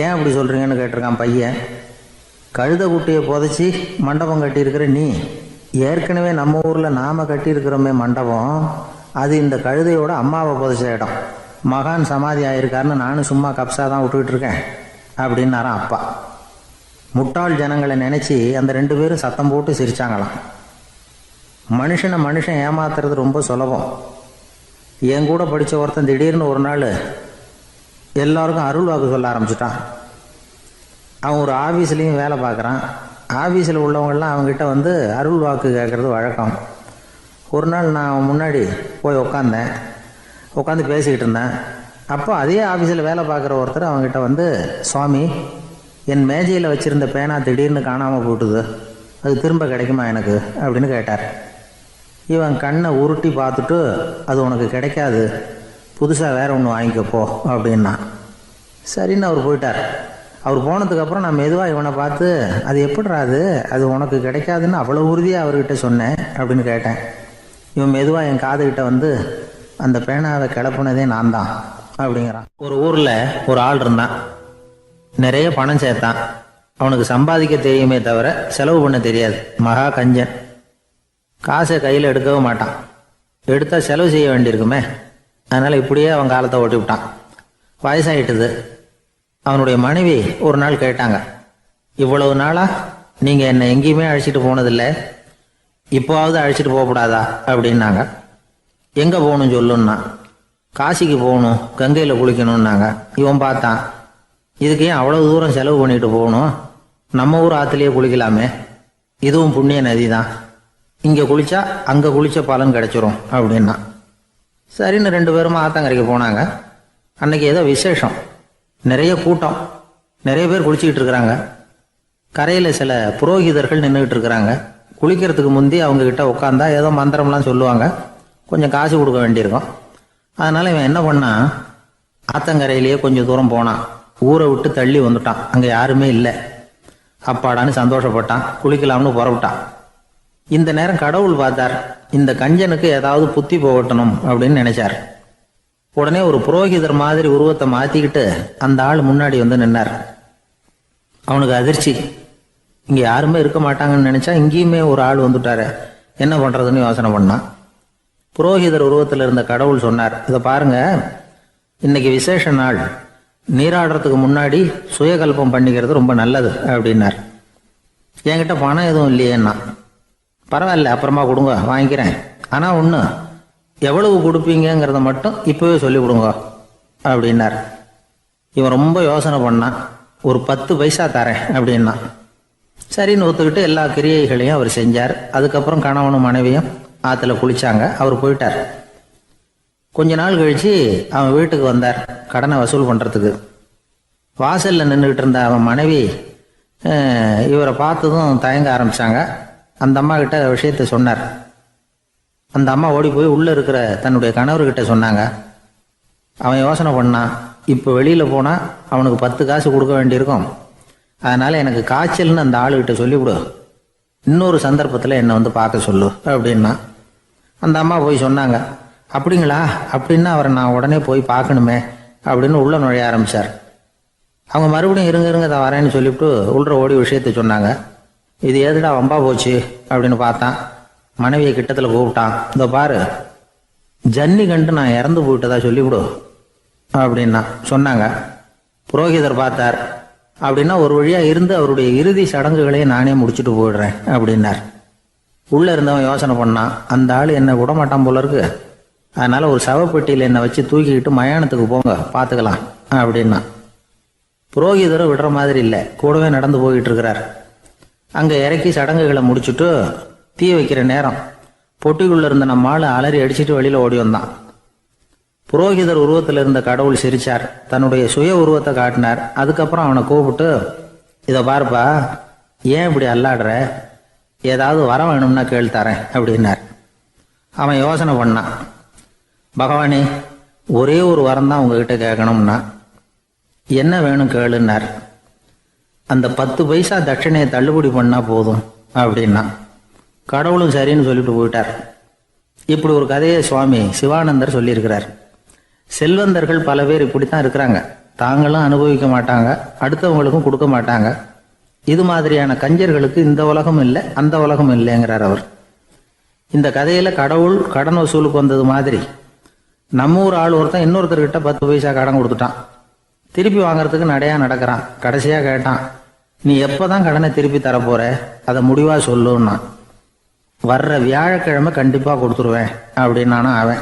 ஏன் அப்படி சொல்கிறீங்கன்னு கேட்டிருக்கான் பையன். கழுதை குட்டியை புதைச்சி மண்டபம் கட்டியிருக்கிற நீ, ஏற்கனவே நம்ம ஊரில் நாம் கட்டியிருக்கிறோமே மண்டபம், அது இந்த கழுதையோட அம்மாவை புதைச்ச இடம். மகான் சமாதி ஆயிருக்காருன்னு நானும் சும்மா கப்ஸா தான் விட்டுக்கிட்டு இருக்கேன் அப்படின்னாராம் அப்பா. முட்டாள் ஜனங்களை நினச்சி அந்த 2 பேரும் சத்தம் போட்டு சிரிச்சாங்களாம். மனுஷன் ஏமாத்துறது ரொம்ப சுலபம். என் கூட படித்த ஒருத்தன் திடீர்னு ஒரு நாள் எல்லாருக்கும் அருள் வாக்கு சொல்ல ஆரம்பிச்சிட்டான். அவன் ஒரு ஆஃபீஸ்லேயும் வேலை பார்க்குறான். ஆஃபீஸில் உள்ளவங்கள்லாம் அவங்ககிட்ட வந்து அருள் வாக்கு கேட்குறது வழக்கம். ஒரு நாள் நான் அவன் முன்னாடி போய் உட்காந்து பேசிக்கிட்டு இருந்தேன். அப்போ அதே ஆஃபீஸில் வேலை பார்க்குற ஒருத்தர் அவங்ககிட்ட வந்து, சுவாமி, என் மேஜையில் வச்சுருந்த பேனா திடீர்னு காணாமல் போட்டுது, அது திரும்ப கிடைக்குமா எனக்கு அப்படின்னு கேட்டார். இவன் கண்ணை உருட்டி பார்த்துட்டு, அது உனக்கு கிடைக்காது, புதுசாக வேற ஒன்று வாங்கிக்கப்போ அப்படின்னா. சரின்னு அவர் போயிட்டார். அவர் போனதுக்கப்புறம் நான் மெதுவாக இவனை பார்த்து, அது எப்படிறா அது உனக்கு கிடைக்காதுன்னு அவ்வளோ உறுதியாக அவர்கிட்ட சொன்னேன் அப்படின்னு கேட்டேன். இவன் மெதுவாக என் காதுகிட்ட வந்து, அந்த பேனாவை கிளப்புனதே நான் தான் அப்படிங்கிறான். ஒரு ஊரில் ஒரு ஆள் இருந்தான். நிறைய பணம் சேர்த்தான். அவனுக்கு சம்பாதிக்க தெரியுமே தவிர செலவு பண்ண தெரியாது. மகா கஞ்சன். காசை கையில் எடுக்கவும் மாட்டான். எடுத்தால் செலவு செய்ய வேண்டியிருக்குமே. அதனால் இப்படியே அவன் காலத்தை ஓட்டி விட்டான். வயசாகிட்டுது. அவனுடைய மனைவி ஒரு நாள் கேட்டாங்க, இவ்வளவு நாளாக நீங்கள் என்னை எங்கேயுமே அழைச்சிட்டு போனதில்லை, இப்போவாவது அழைச்சிட்டு போகக்கூடாதா அப்படின்னாங்க. எங்கே போகணும் சொல்லுன்னா. காசிக்கு போகணும், கங்கையில் குளிக்கணும்னாங்க. இவன் பார்த்தான், இதுக்கு ஏன் அவ்வளோ தூரம் செலவு பண்ணிட்டு போகணும், நம்ம ஊர் ஆற்றுலேயே குளிக்கலாமே, இதுவும் புண்ணிய நதி தான், இங்கே குளித்தா அங்கே குளித்த பலன் கிடைச்சிரும் அப்படின்னா. சரின்னு 2 பேரும் ஆத்தங்கரைக்கு போனாங்க. அன்னைக்கு ஏதோ விசேஷம், நிறைய கூட்டம், நிறைய பேர் குளிச்சுக்கிட்டு இருக்கிறாங்க. கரையில் சில புரோகிதர்கள் நின்றுக்கிட்டு இருக்கிறாங்க. குளிக்கிறதுக்கு முந்தி அவங்கக்கிட்ட உட்காந்தா ஏதோ மந்திரம்லாம் சொல்லுவாங்க, கொஞ்சம் காசு கொடுக்க வேண்டியிருக்கும். அதனால் இவன் என்ன பண்ணான், ஆத்தங்கரையிலேயே கொஞ்சம் தூரம் போனான். ஊரை விட்டு தள்ளி வந்துட்டான். அங்கே யாருமே இல்லை. அப்பாடான்னு சந்தோஷப்பட்டான். குளிக்கலாம்னு புறப்பட்டான். இந்த நேரம் கடவுள் பார்த்தார், இந்த கஞ்சனுக்கு ஏதாவது புத்தி போகட்டணும் அப்படின்னு நினைச்சார். உடனே ஒரு புரோகிதர் மாதிரி உருவத்தை மாற்றிக்கிட்டு அந்த ஆள் முன்னாடி வந்து நின்னார். அவனுக்கு அதிர்ச்சி. இங்கே யாருமே இருக்க மாட்டாங்கன்னு நினச்சா இங்கேயுமே ஒரு ஆள் வந்துட்டாரு, என்ன பண்ணுறதுன்னு யோசனை பண்ணான். புரோகிதர் உருவத்தில் இருந்த கடவுள் சொன்னார், இதை பாருங்க, இன்னைக்கு விசேஷ நாள், நீராடுறதுக்கு முன்னாடி சுயகல்பம் பண்ணிக்கிறது ரொம்ப நல்லது அப்படின்னார். என்கிட்ட பணம் எதுவும் இல்லையேன்னா. பரவாயில்ல, அப்புறமா கொடுங்க, வாங்கிக்கிறேன். ஆனால் ஒன்று, எவ்வளவு கொடுப்பீங்கிறத மட்டும் இப்போவே சொல்லி கொடுங்க அப்படின்னார். இவன் ரொம்ப யோசனை பண்ணான். ஒரு 10 பைசா தரேன் அப்படின்னா. சரின்னு ஒத்துக்கிட்டு எல்லா கிரியைகளையும் அவர் செஞ்சார். அதுக்கப்புறம் கணவனும் மனைவியும் ஆற்றுல குளிச்சாங்க. அவர் போயிட்டார். கொஞ்ச நாள் கழித்து அவன் வீட்டுக்கு வந்தார் கடனை வசூல் பண்ணுறதுக்கு. வாசலில் நின்றுக்கிட்டு இருந்த அவன் மனைவி இவரை பார்த்ததும் தயங்க ஆரம்பித்தாங்க. அந்த அம்மா கிட்ட விஷயத்தை சொன்னார். அந்த அம்மா ஓடி போய் உள்ளே இருக்கிற தன்னுடைய கணவர்கிட்ட சொன்னாங்க. அவன் யோசனை பண்ணான், இப்போ வெளியில் போனால் அவனுக்கு 10 காசு கொடுக்க வேண்டியிருக்கும், அதனால் எனக்கு காய்ச்சல்னு அந்த ஆளுகிட்ட சொல்லிவிடு, இன்னொரு சந்தர்ப்பத்தில் என்னை வந்து பார்க்க சொல்லு அப்படின்னா. அந்த அம்மா போய் சொன்னாங்க. அப்படிங்களா, அப்படின்னா அவரை நான் உடனே போய் பார்க்கணுமே அப்படின்னு உள்ள நுழைய ஆரம்பித்தார். அவங்க மறுபடியும் இருங்க தான் வரேன்னு சொல்லிவிட்டு உள்ள ஓடி விஷயத்தை சொன்னாங்க. இது எதுடா வம்பா போச்சு அப்படின்னு பார்த்தான். மனைவியை கிட்டத்தில் கூப்பிட்டான். இதோ பாரு, ஜன்னி கண்டு நான் இறந்து போயிட்டதா சொல்லிவிடு அப்படின்னா சொன்னாங்க. புரோகிதர் பார்த்தார். அப்படின்னா ஒரு வழியாக இருந்து அவருடைய இறுதி சடங்குகளையே நானே முடிச்சுட்டு போயிடுறேன் அப்படின்னார். உள்ளே இருந்தவன் யோசனை பண்ணான், அந்த ஆள் என்னை விடமாட்டான் போல இருக்கு, அதனால் ஒரு சவப்பெட்டியில் என்னை வச்சு தூக்கிக்கிட்டு மயானத்துக்கு போங்க, பார்த்துக்கலாம் அப்படின்னா. புரோகிதரும் விடுற மாதிரி இல்லை, கூடவே நடந்து போயிட்டு இருக்கிறார். அங்கே இறக்கி சடங்குகளை முடிச்சுட்டு தீ வைக்கிற நேரம் பொட்டிக்குள்ளே இருந்த நம்ம ஆள் அலறி அடிச்சுட்டு வெளியில் ஓடி வந்தான். புரோகிதர் உருவத்தில் இருந்த கடவுள் சிரிச்சார், தன்னுடைய சுய உருவத்தை காட்டினார். அதுக்கப்புறம் அவனை கூப்பிட்டு, இதை பாருப்பா, ஏன் இப்படி அல்லாடுற, ஏதாவது வர வேணும்னா கேள் தரேன் அப்படின்னார். அவன் யோசனை பண்ணான். பகவானே, ஒரே ஒரு வரம் தான் உங்ககிட்ட கேட்கணும்னா. என்ன வேணும் கேளுன்னார். அந்த 10 பைசா தட்சணையை தள்ளுபடி பண்ணால் போதும் அப்படின்னா. கடவுளும் சரின்னு சொல்லிட்டு போயிட்டார். இப்படி ஒரு கதையை சுவாமி சிவானந்தர் சொல்லியிருக்கிறார். செல்வந்தர்கள் பல பேர் இப்படித்தான் இருக்கிறாங்க. தாங்களும் அனுபவிக்க மாட்டாங்க, அடுத்தவங்களுக்கும் கொடுக்க மாட்டாங்க. இது மாதிரியான கஞ்சர்களுக்கு இந்த உலகம் இல்லை, அந்த உலகம் இல்லைங்கிறார் அவர். இந்த கதையில கடவுள் கடன் வசூலுக்கு வந்தது மாதிரி நம்ம ஊர் ஆள் ஒருத்தன் இன்னொருத்தர்கிட்ட 10 பைசா கடன் கொடுத்துட்டான். திருப்பி வாங்கறதுக்கு நடையா நடக்கிறான். கடைசியா கேட்டான், நீ எப்பதான் கடனை திருப்பி தரப்போற, அதை முடிவா சொல்லுன்னா. வர்ற வியாழக்கிழமை கண்டிப்பா கொடுத்துருவேன் அப்படின்னானா அவன்.